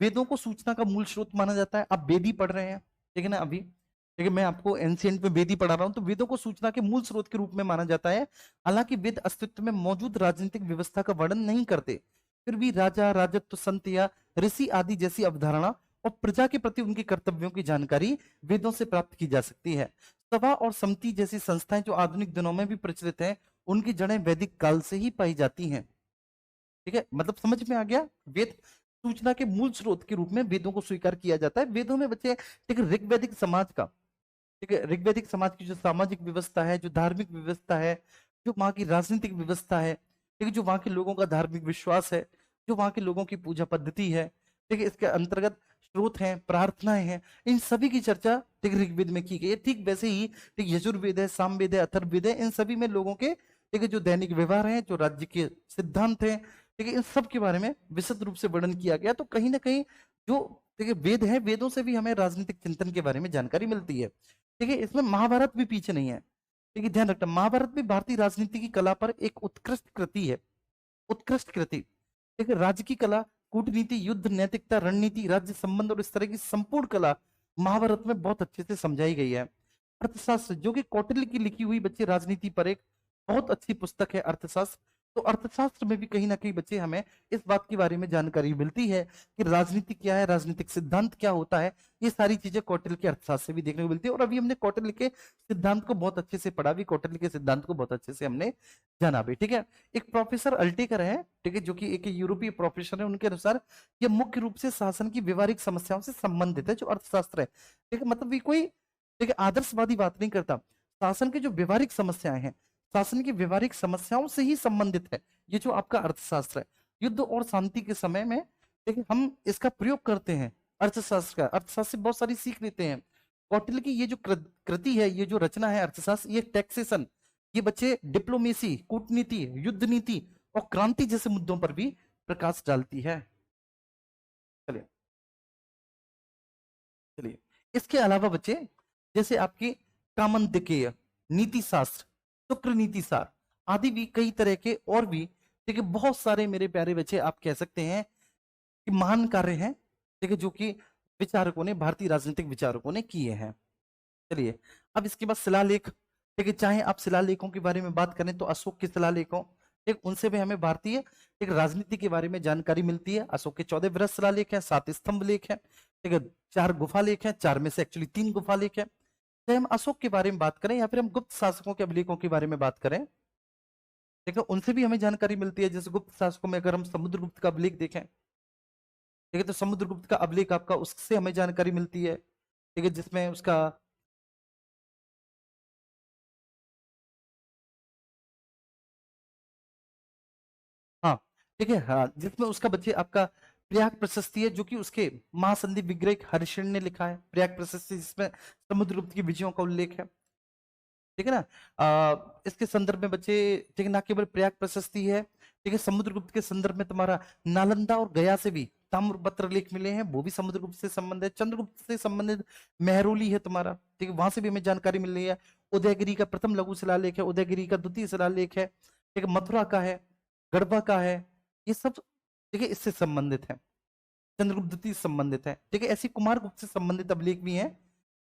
वेदों को सूचना का मूल स्रोत माना जाता है। आप वेद ही पढ़ रहे हैं, ठीक है ना अभी, ठीक है, मैं आपको एंशिएंट में वेद ही पढ़ा रहा हूं, तो वेदों को सूचना के मूल स्रोत के रूप में माना जाता है। हालांकि वेद अस्तित्व में मौजूद राजनीतिक व्यवस्था का वर्णन नहीं करते, फिर भी राजा, राजत्व, संत या ऋषि आदि जैसी अवधारणा और प्रजा के प्रति उनके कर्तव्यों की जानकारी वेदों से प्राप्त की जा सकती है। सभा और समिति जैसी संस्थाएं जो आधुनिक दिनों में भी प्रचलित हैं, उनकी जड़ें वैदिक काल से ही पाई जाती हैं। ठीक है, मतलब समझ में आ गया। वेद सूचना के मूल स्रोत के रूप में वेदों को स्वीकार किया जाता है। वेदों में बच्चे ठीक है ऋग्वैदिक समाज का, ठीक है ऋग्वैदिक समाज की जो सामाजिक व्यवस्था है, जो धार्मिक व्यवस्था है, जो वहां की राजनीतिक व्यवस्था है, ठीक है, जो वहां के लोगों का धार्मिक विश्वास है, जो वहां के लोगों की पूजा पद्धति है, ठीक है, इसके अंतर्गत स्रोत हैं, प्रार्थनाएं हैं, इन सभी की चर्चा ठीक ऋग्वेद में की गई है। ठीक वैसे ही ठीक यजुर्वेद है, सामवेद है, अथर्ववेद है, इन सभी में लोगों के ठीक है जो दैनिक व्यवहार है, जो राज्य के सिद्धांत है, ठीक है, इन सब के बारे में विस्तृत रूप से वर्णन किया गया। तो कहीं ना कहीं जो ठीक है वेद है, वेदों से भी हमें राजनीतिक चिंतन के बारे में जानकारी मिलती है। ठीक है, इसमें महाभारत भी पीछे नहीं है। ठीक है, ध्यान रखना, महाभारत भी भारतीय राजनीति की कला पर एक उत्कृष्ट कृति है, उत्कृष्ट कृति। ठीक है, राज्य की कला, कूटनीति, युद्ध, नैतिकता, रणनीति, राज्य संबंध और इस तरह की संपूर्ण कला महाभारत में बहुत अच्छे से समझाई गई है। अर्थशास्त्र जो कि कौटिल्य की लिखी हुई बच्चे राजनीति पर एक बहुत अच्छी पुस्तक है अर्थशास्त्र। तो अर्थशास्त्र में भी कहीं ना कहीं बच्चे हमें इस बात के बारे में जानकारी मिलती है कि राजनीति क्या है, राजनीतिक सिद्धांत क्या होता है। ये सारी चीजें कौटिल्य के अर्थशास्त्र से भी देखने को मिलती है। और अभी हमने कौटिल्य के सिद्धांत को बहुत अच्छे से पढ़ा भी, कौटिल्य के सिद्धांत को बहुत अच्छे से हमने जाना भी। ठीक है, एक प्रोफेसर अल्टेकर है, ठीक है, जो कि एक यूरोपीय प्रोफेसर है, उनके अनुसार ये मुख्य रूप से शासन की व्यवहारिक समस्याओं से संबंधित है, जो अर्थशास्त्र है। ठीक है, मतलब ये कोई ठीक है आदर्शवादी बात नहीं करता, शासन की जो व्यवहारिक समस्याएं हैं, शासन की व्यवहारिक समस्याओं से ही संबंधित है ये जो आपका अर्थशास्त्र है। युद्ध और शांति के समय में देखिए हम इसका प्रयोग करते हैं अर्थशास्त्र का, अर्थशास्त्र से बहुत सारी सीख लेते हैं। कौटिल्य की ये जो कृति है, ये जो रचना है अर्थशास्त्र, ये टैक्सेशन, ये बच्चे डिप्लोमेसी, कूटनीति, युद्ध नीति और क्रांति जैसे मुद्दों पर भी प्रकाश डालती है। चलिए, इसके अलावा बच्चे जैसे आपकी कामंतकीय, नीति शास्त्र, शुक्र नीति सार आदि भी कई तरह के और भी देखिए बहुत सारे मेरे प्यारे बच्चे आप कह सकते हैं कि महान कार्य हैं, देखिए जो कि विचारकों ने, भारतीय राजनीतिक विचारकों ने किए हैं। चलिए, अब इसके बाद शिलालेख, देखिए चाहे आप शिलालेखों के बारे में बात करें तो अशोक के शिलालेखों, एक उनसे भी हमें भारतीय एक राजनीति के बारे में जानकारी मिलती है। अशोक के 14 बृहत शिलालेख है, 7 स्तंभ लेख है, ठीक है, 4 गुफा लेख है, 4 में से एक्चुअली 3 गुफा लेख है। चाहे हम अशोक के बारे में बात करें या फिर हम गुप्त शासकों के अभिलेखों के बारे में बात करें, देखो उनसे भी हमें जानकारी मिलती है। जैसे गुप्त शासकों में अगर हम समुद्रगुप्त का अभिलेख देखें, ठीक है, तो समुद्रगुप्त का अभिलेख आपका, उससे हमें जानकारी मिलती है, ठीक है, जिसमें उसका हाँ, ठीक है, हाँ, जिसमें उसका बच्चे आपका प्रयाग प्रशस्ति है, जो कि उसके महासंधि विग्रह हरिशरण ने लिखा है, प्रयाग प्रशस्ति, जिसमें समुद्रगुप्त की विजयों का उल्लेख है, ठीक है ना। इसके संदर्भ में बच्चे, ठीक है, ना केवल प्रयाग प्रशस्ति है, ठीक है, समुद्रगुप्त के संदर्भ में तुम्हारा नालंदा और गया से भी ताम्रपत्र लेख मिले हैं, वो भी समुद्रगुप्त से संबंधित है। चंद्रगुप्त से संबंधित मेहरौली है तुम्हारा, ठीक है, वहां से भी हमें जानकारी मिल रही है। उदयगिरी का प्रथम लघु शिलालेख है, उदयगिरी का द्वितीय शिलालेख है, ठीक है, मथुरा का है, गढ़वा का है, ये सब ठीक है इससे संबंधित है, चंद्रगुप्त द्वितीय से संबंधित है, ठीक है। ऐसी कुमार गुप्त से संबंधित अभिलेख भी हैं,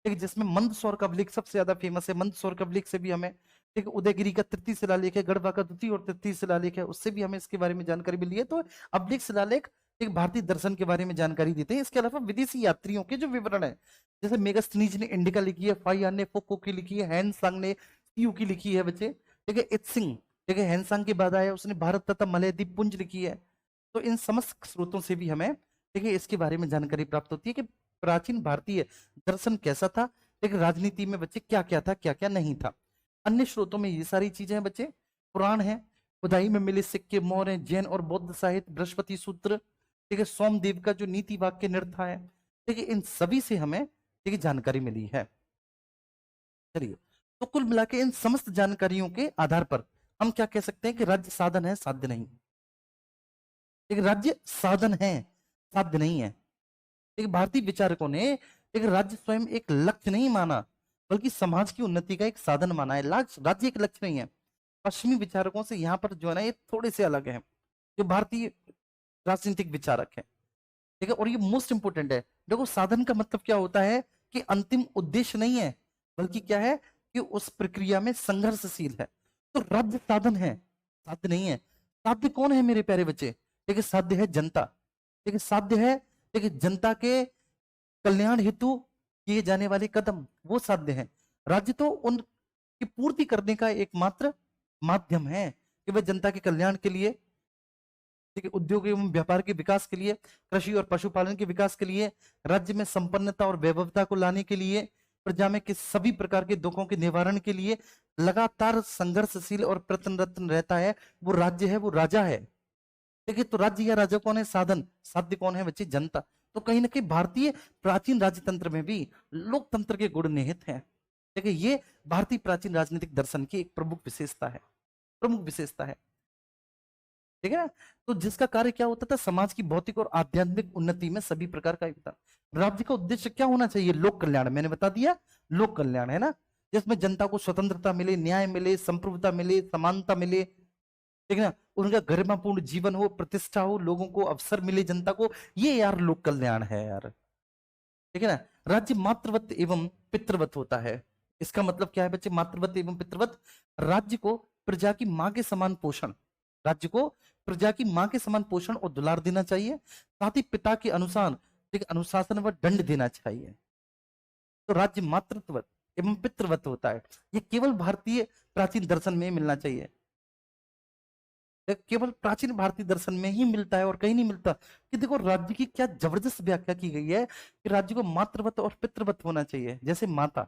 ठीक है, जिसमें मंदसौर का अभिलेख सबसे ज्यादा फेमस है। मंदसौर का अभिलेख से भी हमें, ठीक है, उदयगिरी का तृतीय शिलालेख है, गढ़वा का द्वितीय और तृतीय शिलालेख है, उससे भी हमें इसके बारे में जानकारी मिली है। तो अभिलेख शिलालेख एक भारतीय दर्शन के बारे में जानकारी देते हैं। इसके अलावा विदेशी यात्रियों के जो विवरण है, जैसे मेगास्थनीज ने इंडिका लिखी है, फाइयान ने फोको की लिखी है, हैंसांग ने सीयू की लिखी है बच्चे, ठीक है, इत्सिंग, ठीक है, हैंसांग के बाद आया उसने भारत तथा मलय द्वीप पुंज लिखी है। तो इन समस्त स्रोतों से भी हमें, देखिए, इसके बारे में जानकारी प्राप्त होती है कि प्राचीन भारतीय दर्शन कैसा था, एक राजनीति में बच्चे क्या क्या था, क्या क्या नहीं था। अन्य स्रोतों में ये सारी चीजें हैं बच्चे, पुराण है, खुदाई में मिले सिक्के, मोहर हैं, जैन और बौद्ध साहित्य, बृहस्पति सूत्र, ठीक है, सोमदेव का जो नीति वाक्य निर्था है, ठीक है, इन सभी से हमें, ठीक है, जानकारी मिली है। चलिए, तो कुल मिला के इन समस्त जानकारियों के आधार पर हम क्या कह सकते हैं कि राज्य साधन है, साध्य नहीं। एक राज्य साधन है, साध्य नहीं है। एक भारतीय विचारकों ने एक राज्य स्वयं एक लक्ष्य नहीं माना, बल्कि समाज की उन्नति का एक साधन माना है। राज्य एक लक्ष्य नहीं है। पश्चिमी विचारकों से यहाँ पर जो है ना, ये थोड़े से अलग है, जो भारतीय राजनीतिक विचारक है, ठीक है। और ये मोस्ट इंपोर्टेंट है। देखो, साधन का मतलब क्या होता है कि अंतिम उद्देश्य नहीं है, बल्कि क्या है कि उस प्रक्रिया में संघर्षशील है। तो राज्य साधन है, साध्य नहीं है। साध्य कौन है मेरे प्यारे बच्चे? देखिए, साध्य है जनता, ठीक है, साध्य है, देखिए, जनता के कल्याण हेतु किए जाने वाले कदम, वो साध्य है। राज्य तो उनकी पूर्ति करने का एकमात्र माध्यम है कि वह जनता के कल्याण के लिए, ठीक है, उद्योग एवं व्यापार के विकास के लिए, कृषि और पशुपालन के विकास के लिए, राज्य में संपन्नता और वैभवता को लाने के लिए, प्रजा में के सभी प्रकार के दुखों के निवारण के लिए लगातार संघर्षशील और प्रयत्नरत रहता है। वो राज्य है, वो राजा है। देखिए, तो राज्य या राजा कौन है? साधन। साध्य कौन है बच्चे? जनता। तो कहीं ना कहीं भारतीय प्राचीन राजतंत्र में भी लोकतंत्र के गुण निहित हैं। देखिए, ये भारतीय प्राचीन राजनीतिक दर्शन की एक प्रमुख विशेषता है, प्रमुख विशेषता है, ठीक है ना। तो जिसका कार्य क्या होता था? समाज की भौतिक और आध्यात्मिक उन्नति में सभी प्रकार का योगदान। राज्य का उद्देश्य क्या होना चाहिए? लोक कल्याण। मैंने बता दिया, लोक कल्याण है ना, जिसमें जनता को स्वतंत्रता मिले, न्याय मिले, संप्रभुता मिले, समानता मिले, ठीक है ना, उनका गरिमापूर्ण जीवन हो, प्रतिष्ठा हो, लोगों को अवसर मिले, जनता को। ये यार लोक कल्याण है यार, ठीक है ना। राज्य मातृवत एवं पितृवत होता है। इसका मतलब क्या है बच्चे? मातृवत एवं पितृवत। राज्य को प्रजा की मां के समान पोषण, राज्य को प्रजा की मां के समान पोषण और दुलार देना चाहिए, साथ ही पिता के अनुसार, ठीक, अनुशासन व दंड देना चाहिए। तो राज्य मातृत्वत एवं पितृवत होता है। ये केवल भारतीय प्राचीन दर्शन में मिलना चाहिए, केवल प्राचीन भारतीय दर्शन में ही मिलता है और कहीं नहीं मिलता। कि देखो, राज्य की क्या जबरदस्त व्याख्या की गई है कि राज्य को मातृवत और पितृवत होना चाहिए। जैसे माता,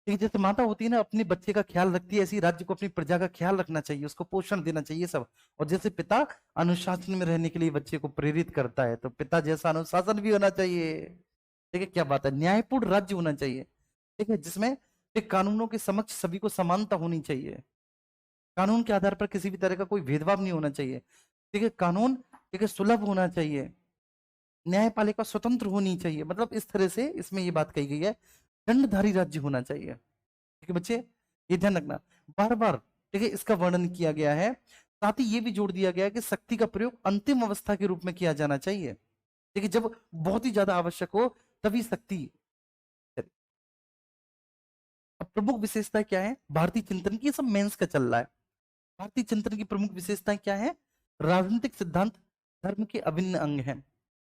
ठीक है, जैसे माता होती है ना, अपने बच्चे का ख्याल रखती है, ऐसी राज्य को अपनी प्रजा का ख्याल रखना चाहिए, उसको पोषण देना चाहिए सब। और जैसे पिता अनुशासन में रहने के लिए बच्चे को प्रेरित करता है, तो पिता जैसा अनुशासन भी होना चाहिए। ठीक है, क्या बात है, न्यायपूर्ण राज्य होना चाहिए, ठीक है, जिसमें एक कानूनों के समक्ष सभी को समानता होनी चाहिए, कानून के आधार पर किसी भी तरह का कोई भेदभाव नहीं होना चाहिए, ठीक है, कानून, ठीक है, सुलभ होना चाहिए, न्यायपालिका स्वतंत्र होनी चाहिए, मतलब इस तरह से इसमें ये बात कही गई है, दंडधारी राज्य होना चाहिए। ठीक है बच्चे, ये ध्यान रखना बार बार। ठीक है, इसका वर्णन किया गया है। साथ ही ये भी जोड़ दिया गया है कि शक्ति का प्रयोग अंतिम अवस्था के रूप में किया जाना चाहिए। ठीक है, जब बहुत ही ज्यादा आवश्यक हो तभी शक्ति। अब प्रमुख विशेषता क्या है भारतीय चिंतन की, ये सब मेंस का चल रहा है। भारतीय चिंतन की प्रमुख विशेषताएं क्या है? राजनीतिक सिद्धांत धर्म के अभिन्न अंग है।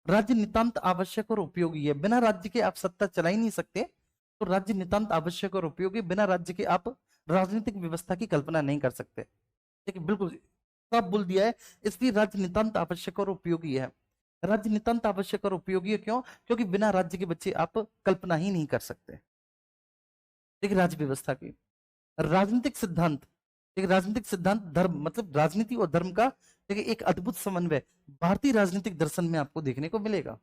राज्य नितांत आवश्यक और उपयोगी है, बिना राज्य के आप सत्ता चला ही नहीं सकते। तो राज्य नितांत आवश्यक और उपयोगी, बिना राज्य के आप राजनीतिक व्यवस्था की कल्पना नहीं कर सकते। ठीक है, बिल्कुल साफ बोल दिया है। इसलिए राज्य नितांत आवश्यक और उपयोगी है। राज्य नितांत आवश्यक और उपयोगी है क्यों? क्योंकि बिना राज्य के बच्चे आप कल्पना ही नहीं कर सकते। ठीक है, राज्य व्यवस्था की। राजनीतिक सिद्धांत, एक राजनीतिक सिद्धांत धर्म, मतलब राजनीति और धर्म का देखिए एक अद्भुत समन्वय भारतीय राजनीतिक दर्शन में आपको देखने को मिलेगा।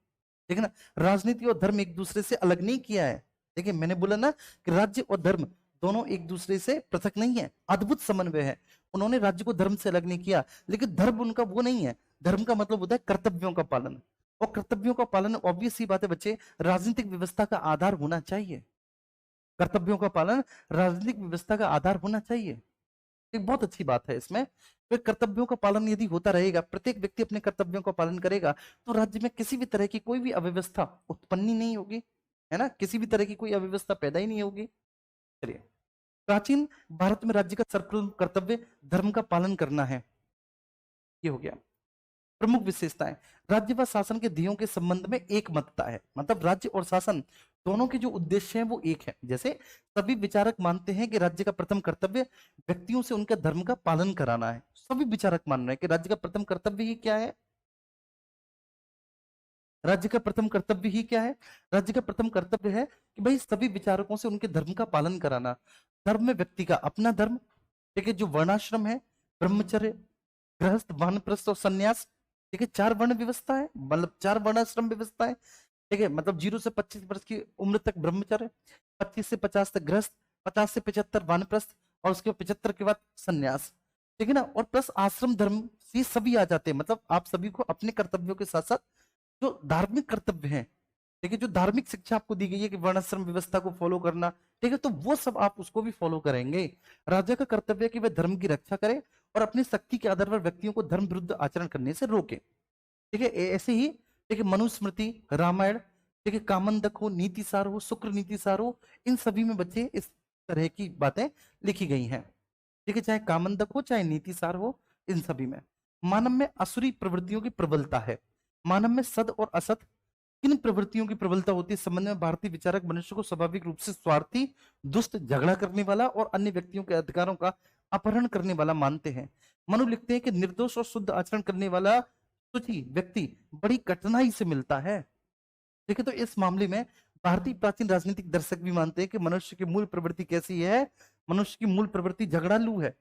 ठीक है ना, राजनीति और धर्म एक दूसरे से अलग नहीं किया है। देखिए मैंने बोला ना कि राज्य और धर्म दोनों एक दूसरे से पृथक नहीं है, अद्भुत समन्वय है। उन्होंने राज्य को धर्म से अलग नहीं किया, लेकिन धर्म उनका वो नहीं है। धर्म का मतलब होता है कर्तव्यों का पालन, और कर्तव्यों का पालन ऑब्वियस सी बात है बच्चे, राजनीतिक व्यवस्था का आधार होना चाहिए। कर्तव्यों का पालन राजनीतिक व्यवस्था का आधार होना चाहिए। एक बहुत अच्छी बात है इसमें। तो कर्तव्यों का पालन यदि होता रहेगा, प्रत्येक व्यक्ति अपने कर्तव्यों का पालन करेगा, तो राज्य में किसी भी तरह की कोई भी अव्यवस्था उत्पन्न ही नहीं होगी, है ना, किसी भी तरह की कोई अव्यवस्था पैदा ही नहीं होगी। चलिए, प्राचीन भारत में राज्य का सर्वप्रथम कर्तव्य धर्म का पालन करना है, ये हो गया। प्रमुख विशेषताएं, राज्य व शासन के ध्येयों के संबंध में एक मतता है, मतलब राज्य और शासन दोनों के जो उद्देश्य हैं वो एक है। जैसे सभी विचारक मानते हैं कि राज्य का प्रथम कर्तव्य व्यक्तियों से उनके धर्म का पालन कराना है। सभी विचारक मान रहे हैं कि राज्य का प्रथम कर्तव्य ही क्या है? राज्य का प्रथम कर्तव्य ही क्या है? राज्य का प्रथम कर्तव्य है कि भाई सभी विचारकों से उनके धर्म का पालन कराना। धर्म में व्यक्ति का अपना धर्म, ठीक है, जो वर्णाश्रम है, ब्रह्मचर्य, गृहस्थ, वानप्रस्थ और संन्यास। ठीक है, 4 वर्ण व्यवस्था है, मतलब 4 वर्णाश्रम व्यवस्था है। ठीक है, मतलब 0 से 25 वर्ष की उम्र तक ब्रह्मचर्य, 25 से 50 तक गृहस्थ, 50 से 75 वानप्रस्थ, और उसके बाद 75 के बाद संन्यास। ठीक है ना, और प्लस आश्रम धर्म से सभी आ जाते हैं, मतलब आप सभी को अपने कर्तव्यों के साथ साथ जो धार्मिक कर्तव्य हैं, ठीक है, जो धार्मिक शिक्षा आपको दी गई है कि वर्णाश्रम व्यवस्था को फॉलो करना, ठीक है, तो वो सब आप उसको भी फॉलो करेंगे। राजा का कर्तव्य है कि वह धर्म की रक्षा करे और अपनी शक्ति के आधार पर व्यक्तियों को धर्म विरुद्ध आचरण करने से रोके। ठीक है, ऐसे ही ठीक है मनुस्मृति, रामायण, ठीक है, कामंदक हो, नीति सार हो, शुक्र नीति सार हो, इन सभी में बच्चे इस तरह की बातें लिखी गई हैं। ठीक है, चाहे कामंदक हो चाहे नीति सार हो, इन सभी में मानव में असुरी प्रवृत्तियों की प्रबलता है। मानव में सद और असत किन प्रवृत्तियों की प्रबलता होती है, इस संबंध में भारतीय विचारक मनुष्य को स्वाभाविक रूप से स्वार्थी, दुष्ट, झगड़ा करने वाला और अन्य व्यक्तियों के अधिकारों का अपहरण करने वाला मानते हैं। मनु लिखते हैं कि निर्दोष और शुद्ध आचरण करने वाला सुची व्यक्ति बड़ी कठिनाई से मिलता है। देखिए, तो इस मामले में भारतीय प्राचीन राजनीतिक दर्शक भी मानते हैं कि मनुष्य की मूल प्रवृत्ति कैसी है? मनुष्य की मूल प्रवृत्ति झगड़ालू है।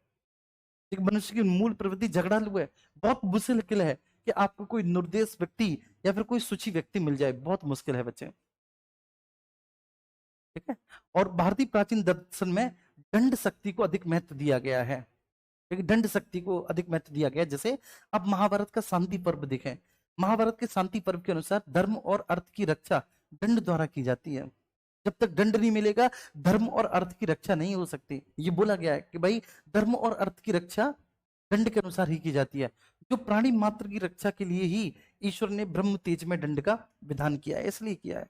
एक मनुष्य की मूल प्रवृत्ति झगड़ालू है। बहुत मुश्किल है कि आपको कोई निर्दोष व्यक्ति या फिर कोई सूची व्यक्ति मिल जाए, बहुत मुश्किल है बच्चे। ठीक है, और भारतीय प्राचीन दर्शन में दंड शक्ति को अधिक महत्व दिया गया है। ठीक है, दंड शक्ति को अधिक महत्व दिया गया है। जैसे अब महाभारत का शांति पर्व देखें, महाभारत के शांति पर्व के अनुसार धर्म और अर्थ की रक्षा दंड द्वारा की जाती है। जब तक दंड नहीं मिलेगा धर्म और अर्थ की रक्षा नहीं हो सकती। ये बोला गया है कि भाई धर्म और अर्थ की रक्षा दंड के अनुसार ही की जाती है। जो प्राणी मात्र की रक्षा के लिए ही ईश्वर ने ब्रह्म तेज में दंड का विधान किया है, इसलिए किया है।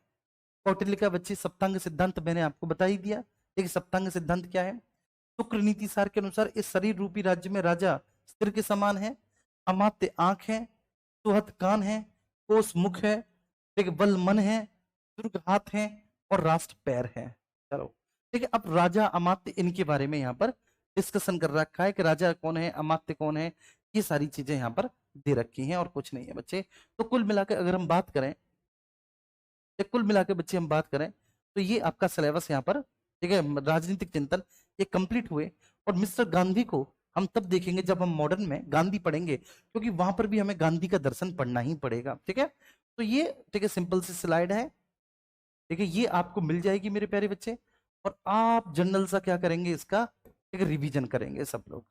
कौटिल्य का बच्चे सप्तांग सिद्धांत मैंने आपको बता ही दिया। देखिए सप्तांग सिद्धांत क्या है? शुक्र नीति सार के अनुसार इस शरीर रूपी राज्य में राजा स्थिर के समान है, अमात्य आंख है, सुहत कान है, कोस मुख है, एक बल मन है, दुर्ग हाथ है और राष्ट्र पैर है। चलो ठीक है, अब राजा अमात्य इनके बारे में यहाँ पर डिस्कशन कर रखा है कि राजा कौन है, अमात्य कौन है, ये सारी चीजें यहाँ पर दे रखी हैं और कुछ नहीं है बच्चे। तो कुल मिलाकर अगर हम बात करें, कुल मिलाकर बच्चे हम बात करें, तो ये आपका सिलेबस यहाँ पर ठीक है, राजनीतिक चिंतन ये कंप्लीट हुए। और मिस्टर गांधी को हम तब देखेंगे जब हम मॉडर्न में गांधी पढ़ेंगे, क्योंकि वहां पर भी हमें गांधी का दर्शन पढ़ना ही पड़ेगा। ठीक है, तो ये ठीक है सिंपल सी स्लाइड है। ठीक है, ये आपको मिल जाएगी मेरे प्यारे बच्चे, और आप जनरल सा क्या करेंगे, इसका एक रिवीजन करेंगे सब लोग।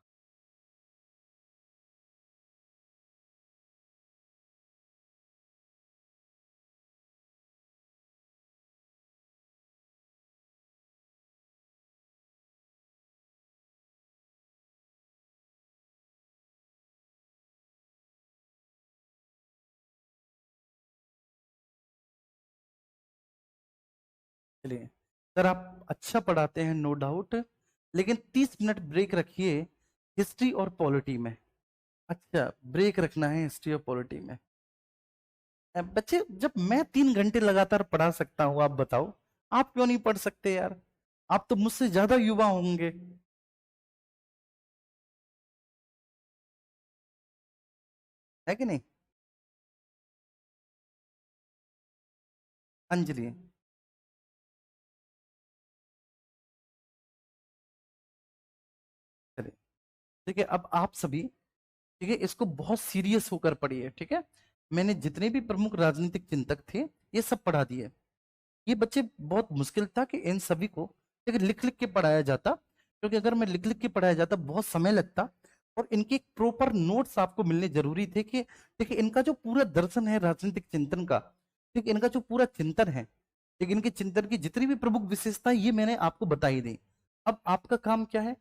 चलिए, सर आप अच्छा पढ़ाते हैं नो डाउट, लेकिन 30 मिनट ब्रेक रखिए हिस्ट्री और पॉलिटी में। अच्छा, ब्रेक रखना है हिस्ट्री और पॉलिटी में। बच्चे, जब मैं 3 घंटे लगातार पढ़ा सकता हूँ, आप बताओ आप क्यों नहीं पढ़ सकते यार? आप तो मुझसे ज्यादा युवा होंगे, है कि नहीं? अंजलि, चलिए, ठीक है, अब आप सभी, ठीक है, इसको बहुत सीरियस होकर पढ़िए, ठीक है? मैंने जितने भी प्रमुख राजनीतिक चिंतक थे ये सब पढ़ा दिए। ये बच्चे, बहुत मुश्किल था कि इन सभी को, ठीक है, लिख लिख के पढ़ाया जाता, क्योंकि अगर मैं लिख लिख के पढ़ाया जाता बहुत समय लगता। और इनके प्रॉपर नोट्स आपको मिलने जरूरी थे कि, देखिए, इनका जो पूरा दर्शन है राजनीतिक चिंतन का, ठीक, इनका जो पूरा चिंतन है, ठीक, इनके चिंतन की जितनी भी प्रमुख विशेषताएं ये मैंने आपको बताई दी। अब आपका काम क्या है?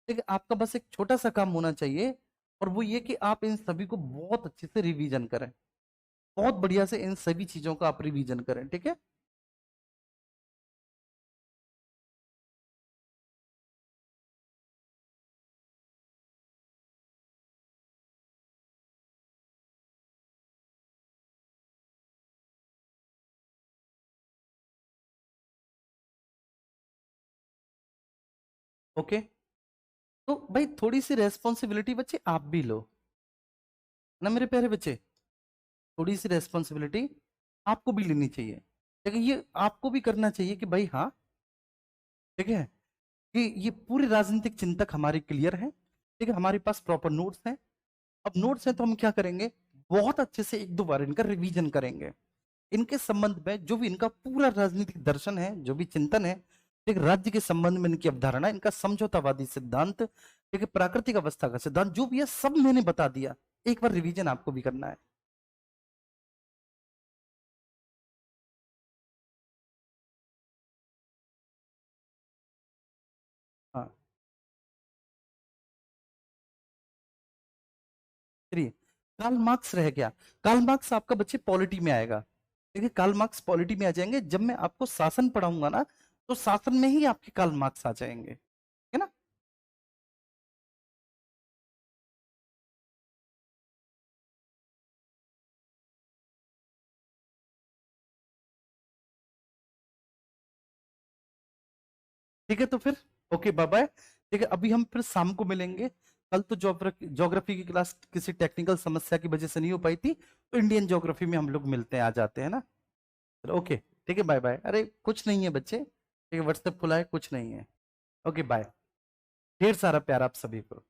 ठीक है, आपका बस एक छोटा सा काम होना चाहिए, और वो ये कि आप इन सभी को बहुत अच्छे से रिवीजन करें, बहुत बढ़िया से इन सभी चीजों का आप रिवीजन करें, ठीक है? ओके, तो भाई थोड़ी सी रेस्पॉन्सिबिलिटी बच्चे आप भी लो ना, मेरे प्यारे बच्चे। थोड़ी सी रेस्पॉन्सिबिलिटी आपको भी लेनी चाहिए, लेकिन ये आपको भी करना चाहिए कि भाई हाँ, ठीक है, कि ये पूरे राजनीतिक चिंतक हमारे क्लियर हैं, ठीक है, हमारे पास प्रॉपर नोट्स हैं। अब नोट्स हैं तो हम क्या करेंगे, बहुत अच्छे से एक दो बार इनका रिवीजन करेंगे। इनके संबंध में जो भी इनका पूरा राजनीतिक दर्शन है, जो भी चिंतन है, एक राज्य के संबंध में इनकी अवधारणा, इनका समझौतावादी सिद्धांत, एक प्राकृतिक अवस्था का सिद्धांत, जो भी है सब मैंने बता दिया। एक बार रिवीजन आपको भी करना है। हाँ, चलिए, कार्ल मार्क्स रह गया। कार्ल मार्क्स आपका बच्चे पॉलिटी में आएगा। देखिए, कार्ल मार्क्स पॉलिटी में आ जाएंगे जब मैं आपको शासन पढ़ाऊंगा ना, तो शासन में ही आपके कार्ल मार्क्स आ जाएंगे, है ना? ठीक है, तो फिर ओके, बाय बाय। ठीक है, अभी हम फिर शाम को मिलेंगे। कल तो ज्योग्राफी की क्लास किसी टेक्निकल समस्या की वजह से नहीं हो पाई थी, तो इंडियन ज्योग्राफी में हम लोग मिलते हैं, आ जाते हैं ना। ओके, ठीक है, बाय बाय। अरे कुछ नहीं है बच्चे, ठीक है, व्हाट्सएप खुला है, कुछ नहीं है। Okay, bye. ढेर सारा प्यार आप सभी को।